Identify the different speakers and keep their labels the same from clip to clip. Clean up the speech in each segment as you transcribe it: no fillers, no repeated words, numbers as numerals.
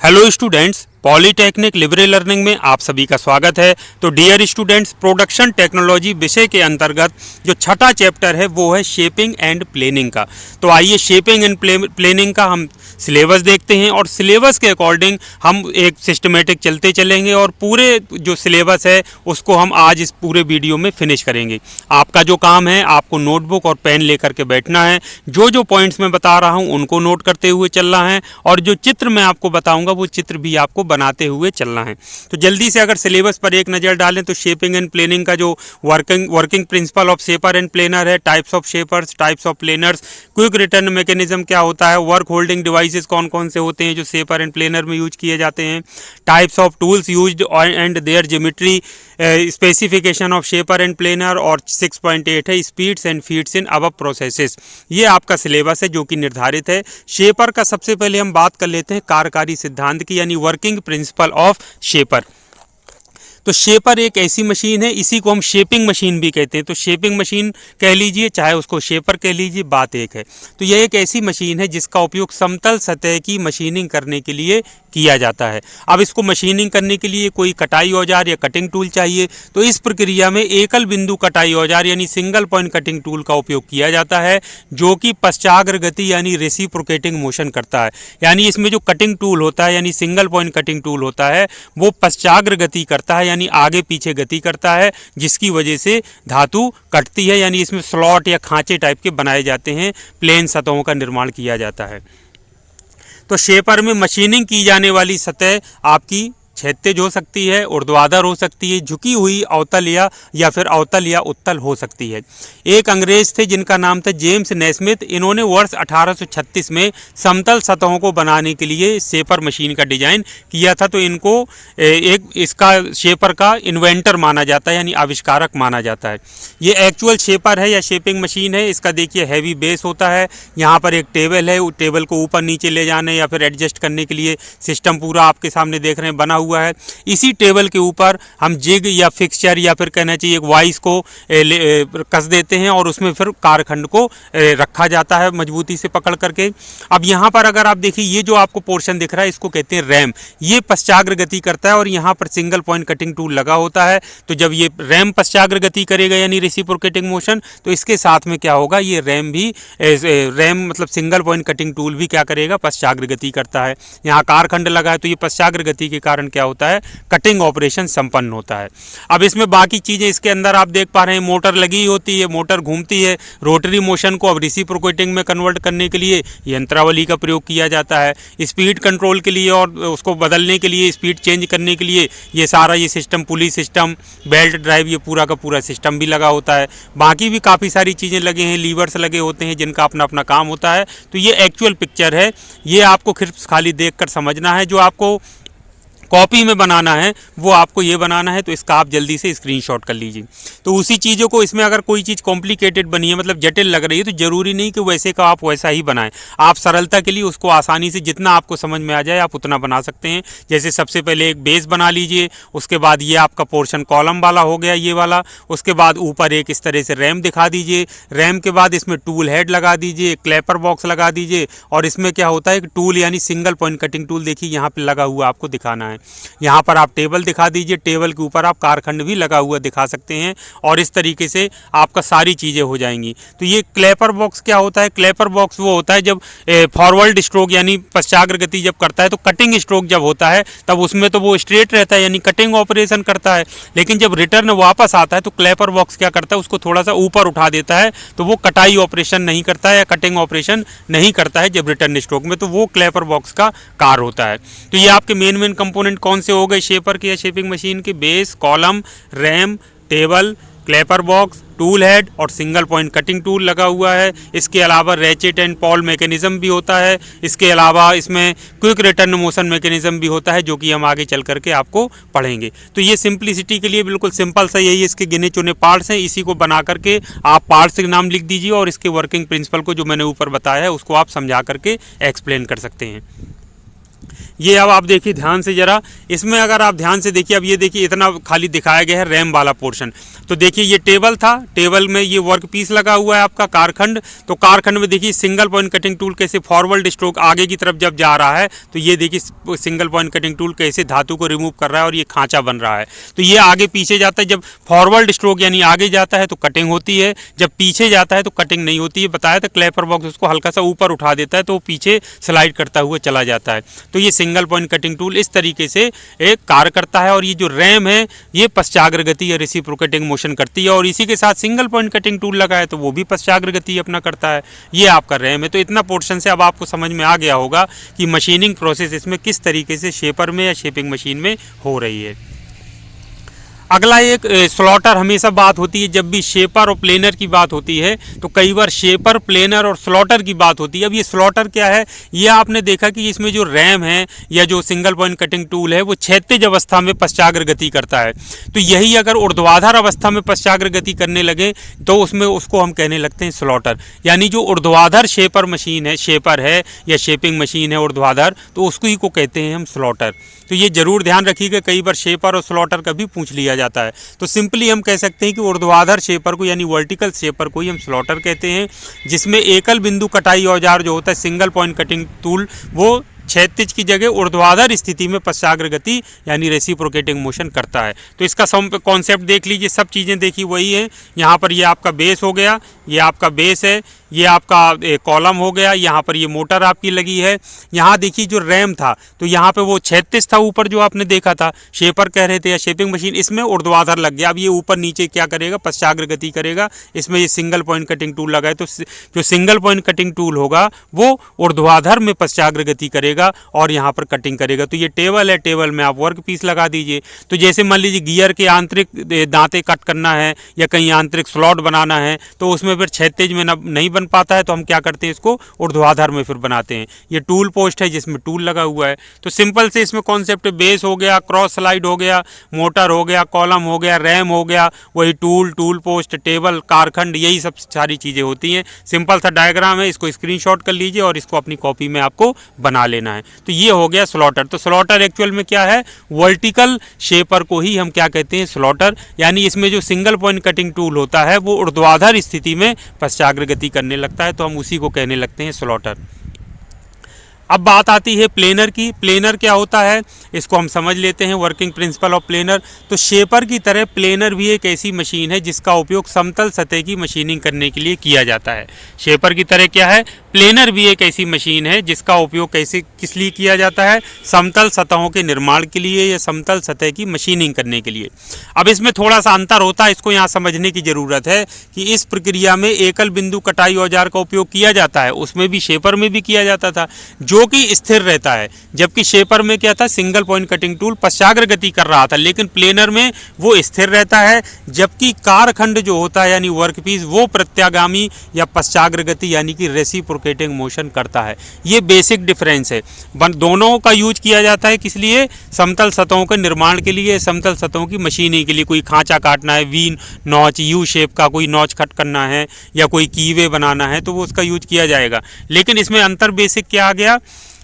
Speaker 1: Hello students, polytechnic Libre learning में आप सभी का स्वागत है। तो डियर स्टूडेंट्स, प्रोडक्शन टेक्नोलॉजी विषय के अंतर्गत जो छठा चैप्टर है वो है शेपिंग एंड प्लेनिंग का। तो आइए शेपिंग एंड प्लेनिंग का हम सिलेबस देखते हैं और सिलेबस के अकॉर्डिंग हम एक सिस्टमेटिक चलते चलेंगे और पूरे जो सिलेबस है उसको हम आज इस पूरे वीडियो में फिनिश करेंगे। आपका जो काम है, आपको नोटबुक और पेन लेकर के बैठना है। जो जो पॉइंट्स मैं बता रहा हूँ उनको नोट करते हुए चलना है और जो चित्र मैं आपको बताऊंगा वो चित्र भी आपको बनाते हुए चलना है। तो जल्दी से अगर सिलेबस पर एक नज़र डालें तो शेपिंग एंड प्लेनिंग का जो working principle of shaper and planer है, types of shapers, types of planers, quick return mechanism क्या होता है, वर्क होल्डिंग डिवाइसेस कौन कौन से होते हैं जो शेपर एंड प्लेनर में यूज किए जाते हैं, types of tools used and their geometry, specification of shaper and planer, और 6.8 है speeds and feeds in above processes. ये आपका सिलेबस है जो कि निर्धारित है। शेपर का सबसे पहले हम बात कर लेते हैं कार्यकारी सिद्धांत की, यानी वर्किंग प्रिंसिपल ऑफ शेपर। तो शेपर एक ऐसी मशीन है, इसी को हम शेपिंग मशीन भी कहते हैं। तो शेपिंग मशीन कह लीजिए, चाहे उसको शेपर कह लीजिए, बात एक है। तो यह एक ऐसी मशीन है जिसका उपयोग समतल सतह की मशीनिंग करने के लिए किया जाता है। अब इसको मशीनिंग करने के लिए कोई कटाई औजार या कटिंग टूल चाहिए, तो इस प्रक्रिया में एकल बिंदु कटाई औजार यानी सिंगल पॉइंट कटिंग टूल का उपयोग किया जाता है, जो कि पश्चाग्र गति यानी रेसिप्रोकेटिंग मोशन करता है। यानी इसमें जो कटिंग टूल होता है यानी सिंगल पॉइंट कटिंग टूल होता है वो पश्चाग्र गति करता है, यानी आगे पीछे गति करता है, जिसकी वजह से धातु कटती है। यानी इसमें स्लॉट या खांचे टाइप के बनाए जाते हैं, प्लेन सतहों का निर्माण किया जाता है। तो शेपर में मशीनिंग की जाने वाली सतह आपकी क्षैतिज हो सकती है, ऊर्ध्वाधर हो सकती है, झुकी हुई अवतल या फिर अवतल या उत्तल हो सकती है। एक अंग्रेज थे जिनका नाम था जेम्स नेस्मिथ। इन्होंने वर्ष 1836 में समतल सतहों को बनाने के लिए शेपर मशीन का डिजाइन किया था। तो इनको एक इसका शेपर का इन्वेंटर माना जाता है, यानी आविष्कारक माना जाता है। ये एक्चुअल शेपर है या शेपिंग मशीन है। इसका देखिए हैवी बेस होता है, यहाँ पर एक टेबल है, टेबल को ऊपर नीचे ले जाने या फिर एडजस्ट करने के लिए सिस्टम पूरा आपके सामने देख रहे हैं बना हुआ है। इसी टेबल के ऊपर हम जिग या फिक्सचर या फिर कहना चाहिए एक वाइस को कस देते हैं और उसमें फिर कारखंड को रखा जाता है मजबूती से पकड़ करके। अब यहाँ पर अगर आप देखिए, ये जो आपको पोर्शन दिख रहा है इसको कहते हैं रैम। ये पश्चाग्र गति करता है और यहाँ पर सिंगल पॉइंट कटिंग टूल लगा होता है। तो जब ये रैम पश्चाग्र गति करेगा यानी रेसिप्रोकेटिंग मोशन, तो इसके साथ में क्या होगा, ये रैम मतलब सिंगल पॉइंट कटिंग टूल भी क्या करेगा, पश्चाग्र गति करता है। यहाँ कारखंड लगा है तो ये पश्चाग्र गति के कारण क्या होता है, कटिंग ऑपरेशन संपन्न होता है। अब इसमें बाकी चीजें इसके अंदर आप देख पा रहे हैं, मोटर लगी होती है, मोटर घूमती है। रोटरी मोशन को अब रेसिप्रोकेटिंग में कन्वर्ट करने के लिए यंत्रावली का प्रयोग किया जाता है। स्पीड कंट्रोल के लिए और उसको बदलने के लिए, स्पीड चेंज करने के लिए ये सारा ये सिस्टम, पुली सिस्टम, बेल्ट ड्राइव, ये पूरा का पूरा सिस्टम भी लगा होता है। बाकी भी काफ़ी सारी चीज़ें लगे हैं, लीवर्स लगे होते हैं जिनका अपना अपना काम होता है। तो ये एक्चुअल पिक्चर है, ये आपको खाली देख कर समझना है। जो आपको कॉपी में बनाना है वो आपको ये बनाना है, तो इसका आप जल्दी से स्क्रीनशॉट कर लीजिए। तो उसी चीज़ों को इसमें अगर कोई चीज़ कॉम्प्लिकेटेड बनी है, मतलब जटिल लग रही है, तो ज़रूरी नहीं कि वैसे का आप वैसा ही बनाएं। आप सरलता के लिए उसको आसानी से जितना आपको समझ में आ जाए आप उतना बना सकते हैं। जैसे सबसे पहले एक बेस बना लीजिए, उसके बाद ये आपका पोर्शन कॉलम वाला हो गया, ये वाला। उसके बाद ऊपर एक इस तरह से रैम दिखा दीजिए। रैम के बाद इसमें टूल हेड लगा दीजिए, क्लैपर बॉक्स लगा दीजिए, और इसमें क्या होता है कि टूल यानी सिंगल पॉइंट कटिंग टूल देखिए यहाँ पर लगा हुआ आपको दिखाना है। यहाँ पर आप टेबल दिखा दीजिए, टेबल के ऊपर आप कारखंड भी लगा हुआ दिखा सकते हैं, और इस तरीके से आपका सारी चीज़ें हो जाएंगी। तो ये क्लैपर बॉक्स क्या होता है, क्लैपर बॉक्स वो होता है जब फॉरवर्ड स्ट्रोक यानी पश्चाग्र गति जब करता है, तो कटिंग स्ट्रोक जब होता है तब उसमें तो वो स्ट्रेट रहता है यानी कटिंग ऑपरेशन करता है। लेकिन जब रिटर्न वापस आता है तो क्लैपर बॉक्स क्या करता है, उसको थोड़ा सा ऊपर उठा देता है, तो वो कटाई ऑपरेशन नहीं करता है या कटिंग ऑपरेशन नहीं करता है जब रिटर्न स्ट्रोक में। तो वो क्लैपर बॉक्स का कार्य होता है। तो ये आपके मेन कंपोनेंट कौन से हो गए शेपर के या शेपिंग मशीन के, base, column, RAM, table, Clapper box, tool head और सिंगल पॉइंट कटिंग टूल लगा हुआ है। इसके अलावा रेचेट एंड पॉल मैकेनिज्म भी होता है। इसके अलावा इसमें क्विक रिटर्न मोशन मैकेनिज्म भी होता है, जो कि हम आगे चल करके आपको पढ़ेंगे। तो ये सिंप्लिसिटी के लिए बिल्कुल सिंपल सा यही इसके गिने चुने पार्ट्स हैं। इसी को बना करके आप पार्ट्स के नाम लिख दीजिए और इसके वर्किंग प्रिंसिपल को जो मैंने ऊपर बताया है उसको आप समझा करके एक्सप्लेन कर सकते हैं। ये अब आप देखिए ध्यान से ज़रा, इसमें अगर आप ध्यान से देखिए, अब ये देखिए इतना खाली दिखाया गया है रैम वाला पोर्शन। तो देखिए ये टेबल था, टेबल में ये वर्क पीस लगा हुआ है आपका कारखंड। तो कारखंड में देखिए सिंगल पॉइंट कटिंग टूल कैसे फॉरवर्ड स्ट्रोक आगे की तरफ जब जा रहा है, तो ये देखिए सिंगल पॉइंट कटिंग टूल कैसे धातु को रिमूव कर रहा है और ये खांचा बन रहा है। तो ये आगे पीछे जाता है, जब फॉरवर्ड स्ट्रोक यानी आगे जाता है तो कटिंग होती है, जब पीछे जाता है तो कटिंग नहीं होती है। बताया था क्लैपर बॉक्स उसको हल्का सा ऊपर उठा देता है तो वो पीछे स्लाइड करता हुआ चला जाता है। तो ये सिंगल पॉइंट कटिंग टूल इस तरीके से एक कार्य करता है। और ये जो रैम है ये पश्चाग्र गति या रेसिप्रोकेटिंग मोशन करती है, और इसी के साथ सिंगल पॉइंट कटिंग टूल लगा है तो वो भी पश्चाग्र गति अपना करता है। ये आपका रैम है। तो इतना पोर्शन से अब आपको समझ में आ गया होगा कि मशीनिंग प्रोसेस इसमें किस तरीके से शेपर में या शेपिंग मशीन में हो रही है। अगला एक स्लॉटर हमेशा बात होती है, जब भी शेपर और प्लेनर की बात होती है तो कई बार शेपर, प्लेनर और स्लॉटर की बात होती है। अब ये स्लॉटर क्या है, ये आपने देखा कि इसमें जो रैम है या जो सिंगल पॉइंट कटिंग टूल है वो क्षैतिज अवस्था में पश्चाग्र गति करता है। तो यही अगर ऊर्ध्वाधर अवस्था में पश्चाग्र गति करने लगे तो उसमें उसको हम कहने लगते हैं स्लॉटर। यानी जो ऊर्ध्वाधर शेपर मशीन है, शेपर है या शेपिंग मशीन है ऊर्ध्वाधर, तो उसको ही को कहते हैं हम स्लॉटर। तो ये जरूर ध्यान रखिएगा, कई बार शेपर और स्लॉटर का भी पूछ लिया जाता है। तो सिंपली हम कह सकते हैं कि ऊर्ध्वाधर शेपर को यानी वर्टिकल शेपर को ही हम स्लॉटर कहते हैं, जिसमें एकल बिंदु कटाई औजार जो होता है सिंगल पॉइंट कटिंग टूल वो क्षैतिज की जगह ऊर्ध्वाधर स्थिति में पश्चाग्र गति यानी रेसिप्रोकेटिंग मोशन करता है। तो इसका कॉन्सेप्ट देख लीजिए, सब चीज़ें देखी वही है। यहाँ पर ये आपका बेस हो गया, ये आपका बेस है, ये आपका कॉलम हो गया, यहाँ पर ये मोटर आपकी लगी है। यहाँ देखिए जो रैम था तो यहाँ पे वो क्षैतिज था ऊपर जो आपने देखा था, शेपर कह रहे थे या शेपिंग मशीन, इसमें ऊर्ध्वाधर लग गया। अब ये ऊपर नीचे क्या करेगा, पश्चाग्र गति करेगा। इसमें ये सिंगल पॉइंट कटिंग टूल लगा है तो जो सिंगल पॉइंट कटिंग टूल होगा वो ऊर्ध्वाधर में पश्चाग्र गति करेगा और यहाँ पर कटिंग करेगा। तो ये टेबल है, टेबल में आप वर्क पीस लगा दीजिए। तो जैसे मान लीजिए गियर के आंतरिक दांते कट करना है या कहीं आंतरिक स्लॉट बनाना है तो उसमें फिर क्षैतिज में नहीं बन पाता है, तो हम क्या करते हैं, इसको ऊर्ध्वाधर में फिर बनाते हैं। ये टूल पोस्ट है जिसमें टूल लगा हुआ है। तो सिंपल से इसमें कॉन्सेप्ट बेस हो गया, क्रॉस स्लाइड हो गया, मोटर हो गया, कॉलम हो गया, रैम हो गया, वही टूल, टूल पोस्ट, टेबल, कारखंड, यही सब सारी चीज़ें होती हैं। सिंपल सा डायग्राम है, इसको स्क्रीनशॉट कर लीजिए और इसको अपनी कॉपी में आपको बना लेना है। तो ये हो गया स्लॉटर। तो स्लॉटर एक्चुअल में क्या है, वर्टिकल शेपर को ही हम क्या कहते हैं, स्लॉटर। यानी इसमें जो सिंगल पॉइंट कटिंग टूल होता है वो ऊर्ध्वाधर स्थिति में पश्चाग्र गति करने लगता है, तो हम उसी को कहने लगते हैं स्लॉटर। अब बात आती है प्लेनर की। प्लेनर क्या होता है इसको हम समझ लेते हैं, वर्किंग प्रिंसिपल ऑफ प्लेनर। तो शेपर की तरह प्लेनर भी एक ऐसी मशीन है जिसका उपयोग समतल सतह की मशीनिंग करने के लिए किया जाता है। शेपर की तरह क्या है, प्लेनर भी एक ऐसी मशीन है जिसका उपयोग किस लिए किया जाता है, समतल सतहों के निर्माण के लिए या समतल सतह की मशीनिंग करने के लिए। अब इसमें थोड़ा सा अंतर होता है, इसको यहाँ समझने की ज़रूरत है कि इस प्रक्रिया में एकल बिंदु कटाई औजार का उपयोग किया जाता है, उसमें भी शेपर में भी किया जाता था, जो कि स्थिर रहता है। जबकि शेपर में क्या था, सिंगल पॉइंट कटिंग टूल पश्चाग्र गति कर रहा था, लेकिन प्लेनर में वो स्थिर रहता है। जबकि कारखंड जो होता है यानी वर्कपीस वो प्रत्यागामी या पश्चाग्र गति यानी कि रेसिप्रोकेटिंग मोशन करता है। ये बेसिक डिफरेंस है। दोनों का यूज किया जाता है किस लिए, समतल सतहों के निर्माण के लिए, समतल सतहों की मशीनिंग के लिए। कोई खांचा काटना है, वी नॉच, यू शेप का कोई नॉच कट करना है या कोई कीवे बनाना है तो वो उसका यूज किया जाएगा। लेकिन इसमें अंतर बेसिक क्या आ गया,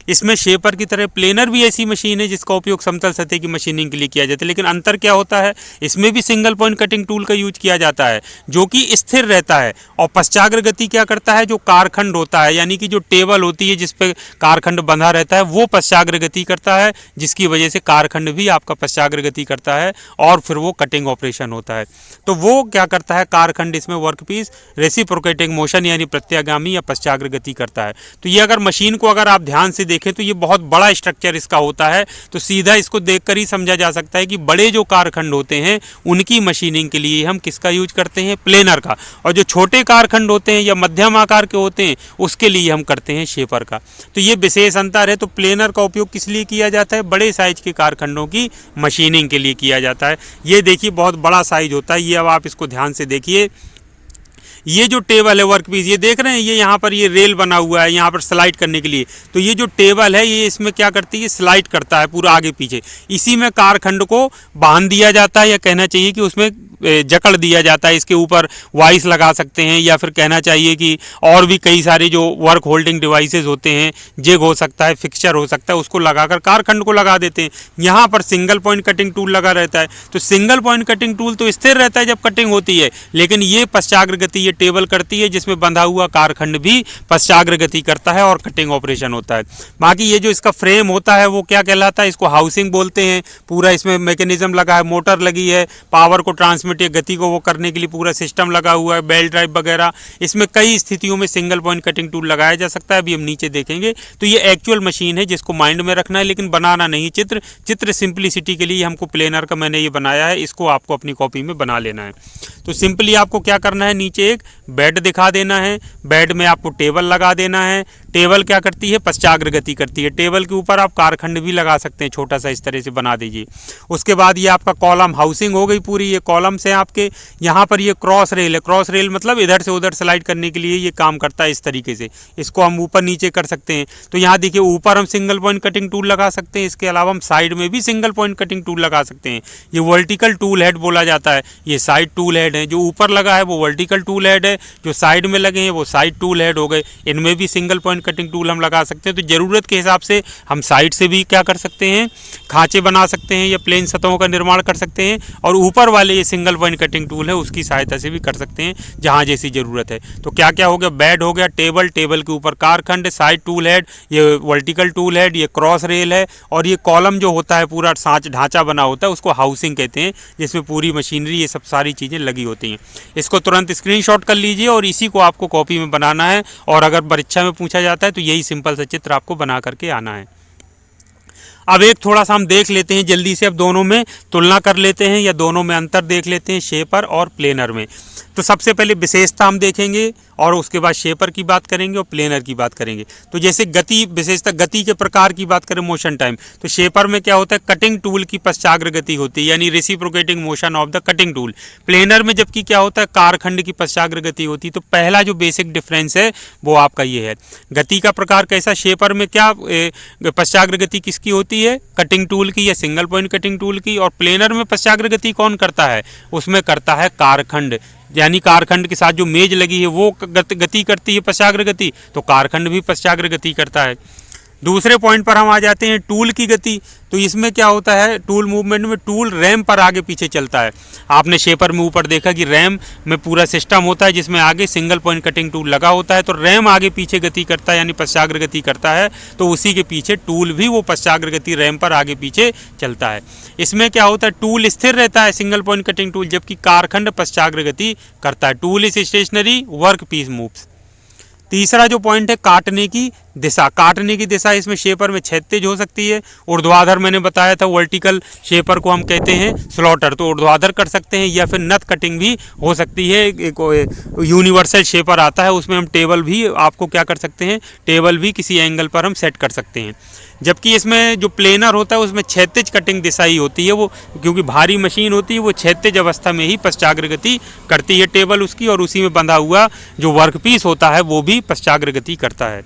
Speaker 1: इसमें शेपर की तरह प्लेनर भी ऐसी मशीन है जिसका उपयोग समतल सतह की मशीनिंग के लिए किया जाता है। लेकिन अंतर क्या होता है, इसमें भी सिंगल पॉइंट कटिंग टूल का यूज किया जाता है जो कि स्थिर रहता है। और पश्चाग्र गति क्या करता है, जो कारखंड होता है यानी कि जो टेबल होती है जिस पे कारखंड बंधा रहता है वो पश्चाग्र गति करता है, जिसकी वजह से कारखंड भी आपका पश्चाग्र गति करता है और फिर वो कटिंग ऑपरेशन होता है। तो वो क्या करता है, कारखंड इसमें वर्कपीस रेसिप्रोकेटिंग मोशन यानी प्रत्यागामी या पश्चाग्र गति करता है। तो ये अगर मशीन को अगर आप ध्यान से देखें तो ये बहुत बड़ा स्ट्रक्चर इसका होता है। तो सीधा इसको देखकर ही समझा जा सकता है कि बड़े जो कारखंड होते हैं उनकी मशीनिंग के लिए हम किसका यूज करते हैं, प्लेनर का। और जो छोटे कारखंड होते हैं या मध्यम आकार के होते हैं उसके लिए हम करते हैं शेपर का। तो ये विशेष अंतर है। तो प्लेनर का उपयोग किस लिए किया जाता है, बड़े साइज के कारखंडों की मशीनिंग के लिए किया जाता है। ये देखिए बहुत बड़ा साइज होता है ये। अब आप इसको ध्यान से देखिए, ये जो टेबल है वर्कपीस, ये देख रहे हैं, ये यहाँ पर ये रेल बना हुआ है यहाँ पर स्लाइड करने के लिए। तो ये जो टेबल है ये इसमें क्या करती है, स्लाइड करता है पूरा आगे पीछे। इसी में कारखंड को बांध दिया जाता है या कहना चाहिए कि उसमें जकड़ दिया जाता है, इसके ऊपर वाइस लगा सकते हैं, या फिर कहना चाहिए कि और भी कई सारे जो वर्क होल्डिंग डिवाइसेस होते हैं, जिग हो सकता है, फिक्सचर हो सकता है, उसको लगाकर कारखंड को लगा देते हैं। यहाँ पर सिंगल पॉइंट कटिंग टूल लगा रहता है। तो सिंगल पॉइंट कटिंग टूल तो स्थिर रहता है जब कटिंग होती है, लेकिन ये पश्चाग्र गति ये टेबल करती है, जिसमें बंधा हुआ कारखंड भी पश्चाग्र गति करता है और कटिंग ऑपरेशन होता है। बाकी ये जो इसका फ्रेम होता है वो क्या कहलाता है, इसको हाउसिंग बोलते हैं। पूरा इसमें मैकेनिज्म लगा है, मोटर लगी है, पावर को ट्रांसमिट या गति को वो करने के लिए पूरा सिस्टम लगा हुआ है, बेल्ट ड्राइव वगैरह। इसमें कई स्थितियों में सिंगल पॉइंट कटिंग टूल लगाया जा सकता है, अभी हम नीचे देखेंगे। तो ये एक्चुअल मशीन है जिसको माइंड में रखना है, लेकिन बनाना नहीं। चित्र सिंप्लिसिटी के लिए हमको प्लेनर का मैंने ये बनाया है, इसको आपको अपनी कॉपी में बना लेना है। तो सिंपली आपको क्या करना है, नीचे एक बेड दिखा देना है, बेड में आपको टेबल लगा देना है। टेबल क्या करती है, पश्चाग्र गति करती है। टेबल के ऊपर आप कारखंड भी लगा सकते हैं, छोटा सा इस तरह से बना दीजिए। उसके बाद ये आपका कॉलम हाउसिंग हो गई पूरी, ये कॉलम्स हैं आपके। यहाँ पर ये क्रॉस रेल है, क्रॉस रेल मतलब इधर से उधर स्लाइड करने के लिए ये काम करता है इस तरीके से। इसको हम ऊपर नीचे कर सकते हैं। तो यहाँ देखिए ऊपर हम सिंगल पॉइंट कटिंग टूल लगा सकते हैं, इसके अलावा हम साइड में भी सिंगल पॉइंट कटिंग टूल लगा सकते हैं। ये वर्टिकल टूल हेड बोला जाता है, ये साइड टूल हेड है। जो ऊपर लगा है वो वर्टिकल टूल हेड है, जो साइड में लगे हैं वो साइड टूल हेड हो गए। इनमें भी सिंगल पॉइंट कटिंग टूल हम लगा सकते हैं। तो ज़रूरत के हिसाब से हम साइड से भी क्या कर सकते हैं, खांचे बना सकते हैं या प्लेन सतहों का निर्माण कर सकते हैं। और ऊपर वाले ये सिंगल पॉइंट कटिंग टूल है उसकी सहायता से भी कर सकते हैं जहाँ जैसी ज़रूरत है। तो क्या क्या हो गया, बेड हो गया, टेबल, टेबल के ऊपर कारखंड, साइड टूल हेड, ये वर्टिकल टूल हेड, ये क्रॉस रेल है, और ये कॉलम जो होता है पूरा सांच ढांचा बना होता है उसको हाउसिंग कहते हैं, जिसमें पूरी मशीनरी ये सब सारी चीज़ें लगी होती हैं। इसको तुरंत स्क्रीनशॉट कर लीजिए और इसी को आपको कॉपी में बनाना है, और अगर परीक्षा में पूछा जाता है तो यही सिंपल सा चित्र आपको बना करके आना है। अब एक थोड़ा सा हम देख लेते हैं जल्दी से, अब दोनों में तुलना कर लेते हैं या दोनों में अंतर देख लेते हैं, शेपर और प्लेनर में। तो सबसे पहले विशेषता हम देखेंगे और उसके बाद शेपर की बात करेंगे और प्लेनर की बात करेंगे। तो जैसे गति, विशेषता गति के प्रकार की बात करें, मोशन टाइम, तो शेपर में क्या होता है, कटिंग टूल की पश्चाग्र गति होती है, यानी reciprocating motion of the cutting tool. Planar में जबकि क्या होता है, कारखंड की पश्चाग्र गति होती है। तो पहला जो बेसिक डिफरेंस है वो आपका ये है। गति का प्रकार कैसा, शेपर में क्या पश्चाग्र गति किसकी होती है, कटिंग टूल की या सिंगल पॉइंट कटिंग टूल की। और प्लेनर में पश्चाग्र गति कौन करता है, उसमें करता है कारखंड, यानी कारखंड के साथ जो मेज लगी है वो गति करती है पश्चाग्र गति, तो कारखंड भी पश्चाग्र गति करता है। दूसरे पॉइंट पर हम आ जाते हैं, टूल की गति। तो इसमें क्या होता है, टूल मूवमेंट में टूल रैम पर आगे पीछे चलता है। आपने शेपर में ऊपर देखा कि रैम में पूरा सिस्टम होता है जिसमें आगे सिंगल पॉइंट कटिंग टूल लगा होता है, तो रैम आगे पीछे गति करता है यानी पश्चाग्र गति करता है, तो उसी के पीछे टूल भी वो पश्चाग्र गति रैम पर आगे पीछे चलता है। इसमें क्या होता है, टूल स्थिर रहता है सिंगल पॉइंट कटिंग टूल, जबकि कारखंड पश्चाग्र गति करता है। Tool is stationary, work piece moves. तीसरा जो पॉइंट है, काटने की दिशा। काटने की दिशा इसमें शेपर में क्षैतिज हो सकती है, ऊर्ध्वाधर मैंने बताया था, वर्टिकल शेपर को हम कहते हैं स्लॉटर, तो ऊर्ध्वाधर कर सकते हैं, या फिर नट कटिंग भी हो सकती है। एक यूनिवर्सल शेपर आता है उसमें हम टेबल भी आपको क्या कर सकते हैं, टेबल भी किसी एंगल पर हम सेट कर सकते हैं। जबकि इसमें जो प्लेनर होता है उसमें क्षैतिज कटिंग दिशा ही होती है, वो क्योंकि भारी मशीन होती है वो क्षैतिज अवस्था में ही पश्चाग्र गति करती है टेबल उसकी, और उसी में बंधा हुआ जो वर्कपीस होता है वो भी पश्चाग्र गति करता है।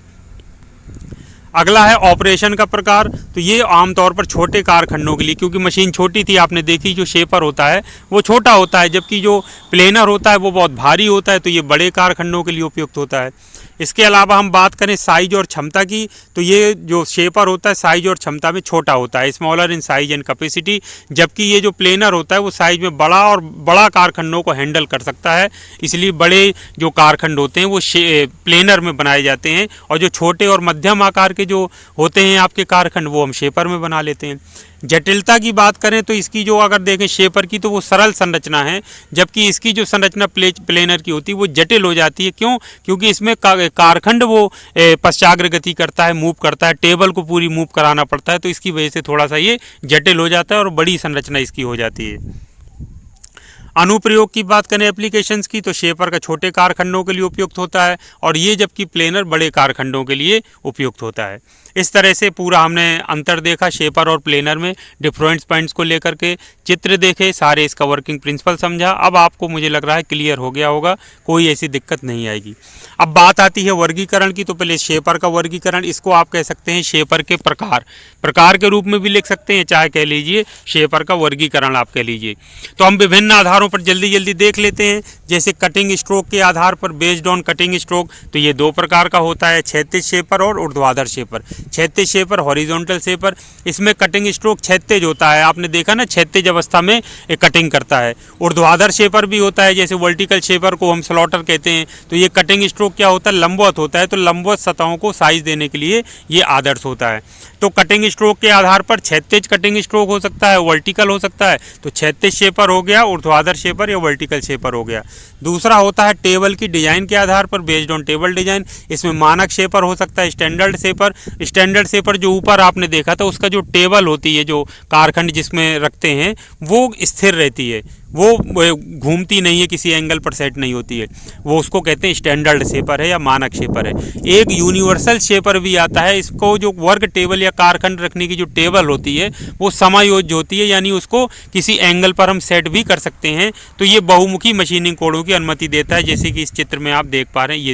Speaker 1: अगला है ऑपरेशन का प्रकार। तो ये आमतौर पर छोटे कारखंडों के लिए, क्योंकि मशीन छोटी थी आपने देखी, जो शेपर होता है वो छोटा होता है, जबकि जो प्लेनर होता है वो बहुत भारी होता है, तो ये बड़े कारखंडों के लिए उपयुक्त होता है। इसके अलावा हम बात करें साइज और क्षमता की, तो ये जो शेपर होता है साइज और क्षमता में छोटा होता है, smaller in size and capacity, जबकि ये जो प्लेनर होता है वो साइज में बड़ा और बड़ा कारखंडों को हैंडल कर सकता है। इसलिए बड़े जो कारखंड होते हैं वो प्लेनर में बनाए जाते हैं, और जो छोटे और मध्यम आकार के जो होते हैं आपके कारखंड वो हम शेपर में बना लेते हैं। जटिलता की बात करें तो इसकी जो अगर देखें शेपर की तो वो सरल संरचना है, जबकि इसकी जो संरचना प्लेनर की होती है वो जटिल हो जाती है। क्यों? क्योंकि इसमें कारखंड वो पश्चाग्र गति करता है, मूव करता है, टेबल को पूरी मूव कराना पड़ता है, तो इसकी वजह से थोड़ा सा ये जटिल हो जाता है और बड़ी संरचना इसकी हो जाती है। अनुप्रयोग की बात करें एप्लीकेशंस की, तो शेपर का छोटे कारखंडों के लिए उपयुक्त होता है, और ये जबकि प्लेनर बड़े कारखंडों के लिए उपयुक्त होता है। इस तरह से पूरा हमने अंतर देखा शेपर और प्लेनर में, डिफरेंट पॉइंट्स को लेकर के चित्र देखे, सारे इसका वर्किंग प्रिंसिपल समझा। अब आपको मुझे लग रहा है क्लियर हो गया होगा, कोई ऐसी दिक्कत नहीं आएगी। अब बात आती है वर्गीकरण की, तो पहले शेपर का वर्गीकरण, इसको आप कह सकते हैं शेपर के प्रकार के रूप में भी लिख सकते हैं, चाहे कह लीजिए शेपर का वर्गीकरण आप कह लीजिए। तो हम विभिन्न आधारों पर जल्दी जल्दी देख लेते हैं। जैसे कटिंग स्ट्रोक के आधार पर, बेस्ड ऑन कटिंग स्ट्रोक, तो ये दो प्रकार का होता है, क्षैतिज शेपर और ऊर्ध्वाधर शेपर। क्षैतिज शेपर, हॉरिजॉन्टल शेपर, इसमें कटिंग स्ट्रोक क्षैतिज होता है, आपने देखा ना, क्षैतिज अवस्था में कटिंग करता है। ऊर्ध्वाधर शेपर भी होता है, जैसे वर्टिकल शेपर को हम स्लॉटर कहते हैं। तो ये कटिंग स्ट्रोक क्या होता है, लंबवत होता है, तो लंबवत सतहों को साइज देने के लिए ये आदर्श होता है। तो कटिंग स्ट्रोक के आधार पर क्षैतिज कटिंग स्ट्रोक हो सकता है, वर्टिकल हो सकता है, तो क्षैतिज शेपर हो गया, ऊर्ध्वाधर शेपर या वर्टिकल शेपर हो गया। दूसरा होता है टेबल की डिजाइन के आधार पर, बेस्ड ऑन टेबल डिजाइन, इसमें मानक शेपर हो सकता है, स्टैंडर्ड शेपर। स्टैंडर्ड शेपर जो ऊपर आपने देखा था, उसका जो टेबल होती है, जो कारखंड जिसमें रखते हैं, वो स्थिर रहती है, वो घूमती नहीं है, किसी एंगल पर सेट नहीं होती है, वो उसको कहते हैं स्टैंडर्ड शेपर है या मानक शेपर है। एक यूनिवर्सल शेपर भी आता है, इसको जो वर्ग टेबल या कारखंड रखने की जो टेबल होती है वो समायोज्य होती है, यानी उसको किसी एंगल पर हम सेट भी कर सकते हैं। तो ये बहुमुखी मशीनिंग कोडों की अनुमति देता है, जैसे कि इस चित्र में आप देख पा रहे हैं।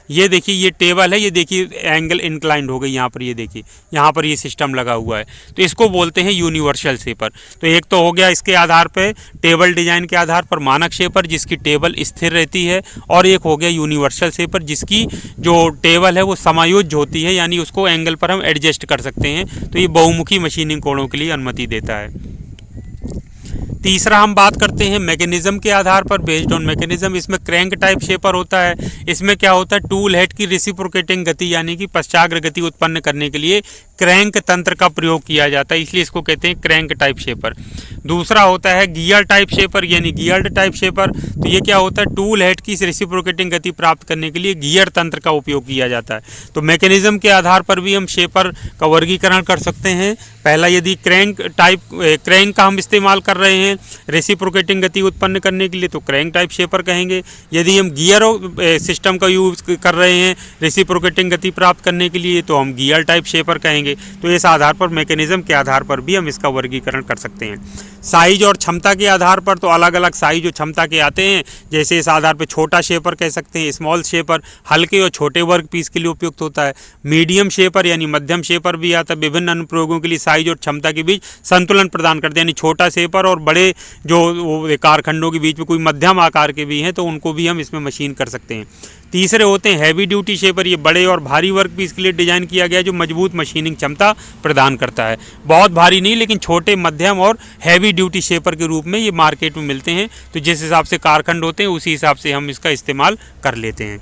Speaker 1: ये देखिए ये टेबल है, ये देखिए एंगल इंक्लाइंड हो गई यहाँ पर, ये देखिए यहाँ पर ये सिस्टम लगा हुआ है, तो इसको बोलते हैं यूनिवर्सल शेपर। तो एक तो हो गया इसके आधार पे टेबल डिजाइन के आधार पर मानक शेपर, जिसकी टेबल स्थिर रहती है, और एक हो गया यूनिवर्सल शेपर, जिसकी जो टेबल है वो समायोज्य होती है, यानी उसको एंगल पर हम एडजस्ट कर सकते हैं। तो ये बहुमुखी मशीनिंग कोडों के लिए अनुमति देता है। तीसरा हम बात करते हैं मैकेनिज्म के आधार पर, बेस्ड ऑन मैकेनिज्म। इसमें क्रैंक टाइप शेपर होता है। इसमें क्या होता है, टूल हेड की रेसिप्रोकेटिंग गति यानी कि पश्चाग्र गति उत्पन्न करने के लिए क्रैंक तंत्र का प्रयोग किया जाता है, इसलिए इसको कहते हैं क्रैंक टाइप शेपर। दूसरा होता है गियर टाइप शेपर यानी गियर्ड टाइप शेपर। तो ये क्या होता है, टूल हेड की रेसिप्रोकेटिंग गति प्राप्त करने के लिए गियर तंत्र का उपयोग किया जाता है। तो मैकेनिज्म के आधार पर भी हम शेपर का वर्गीकरण कर सकते हैं। पहला, यदि क्रैंक का हम इस्तेमाल कर रहे हैं रेसिप्रोकेटिंग गति उत्पन्न करने के लिए, तो क्रैंक टाइप शेपर कहेंगे। यदि हम गियर सिस्टम का यूज कर रहे हैं रेसिप्रोकेटिंग गति प्राप्त करने के लिए, तो हम गियर टाइप शेपर कहेंगे। तो इस आधार पर, मैकेनिज्म के आधार पर भी हम इसका वर्गीकरण कर सकते हैं। साइज और क्षमता के आधार पर तो अलग अलग साइज और क्षमता के आते हैं। जैसे इस आधार पर छोटा शेपर कह सकते हैं, स्मॉल शेपर हल्के और छोटे वर्क पीस के लिए उपयुक्त होता है। मीडियम शेपर यानी मध्यम शेपर भी आता है, विभिन्न अनुप्रयोगों के लिए साइज और क्षमता के बीच संतुलन प्रदान करते हैं, यानी छोटा शेपर और बड़े जो कारखंडों के बीच में कोई मध्यम आकार के भी हैं, तो उनको भी हम इसमें मशीन कर सकते हैं। तीसरे होते हैं हैवी ड्यूटी शेपर। ये बड़े और भारी वर्क पीस के लिए डिजाइन किया गया है, जो मजबूत मशीनिंग क्षमता प्रदान करता है। बहुत भारी नहीं, लेकिन छोटे, मध्यम और हैवी ड्यूटी शेपर के रूप में ये मार्केट में मिलते हैं। तो जिस हिसाब से कारखंड होते हैं उसी हिसाब से हम इसका इस्तेमाल कर लेते हैं।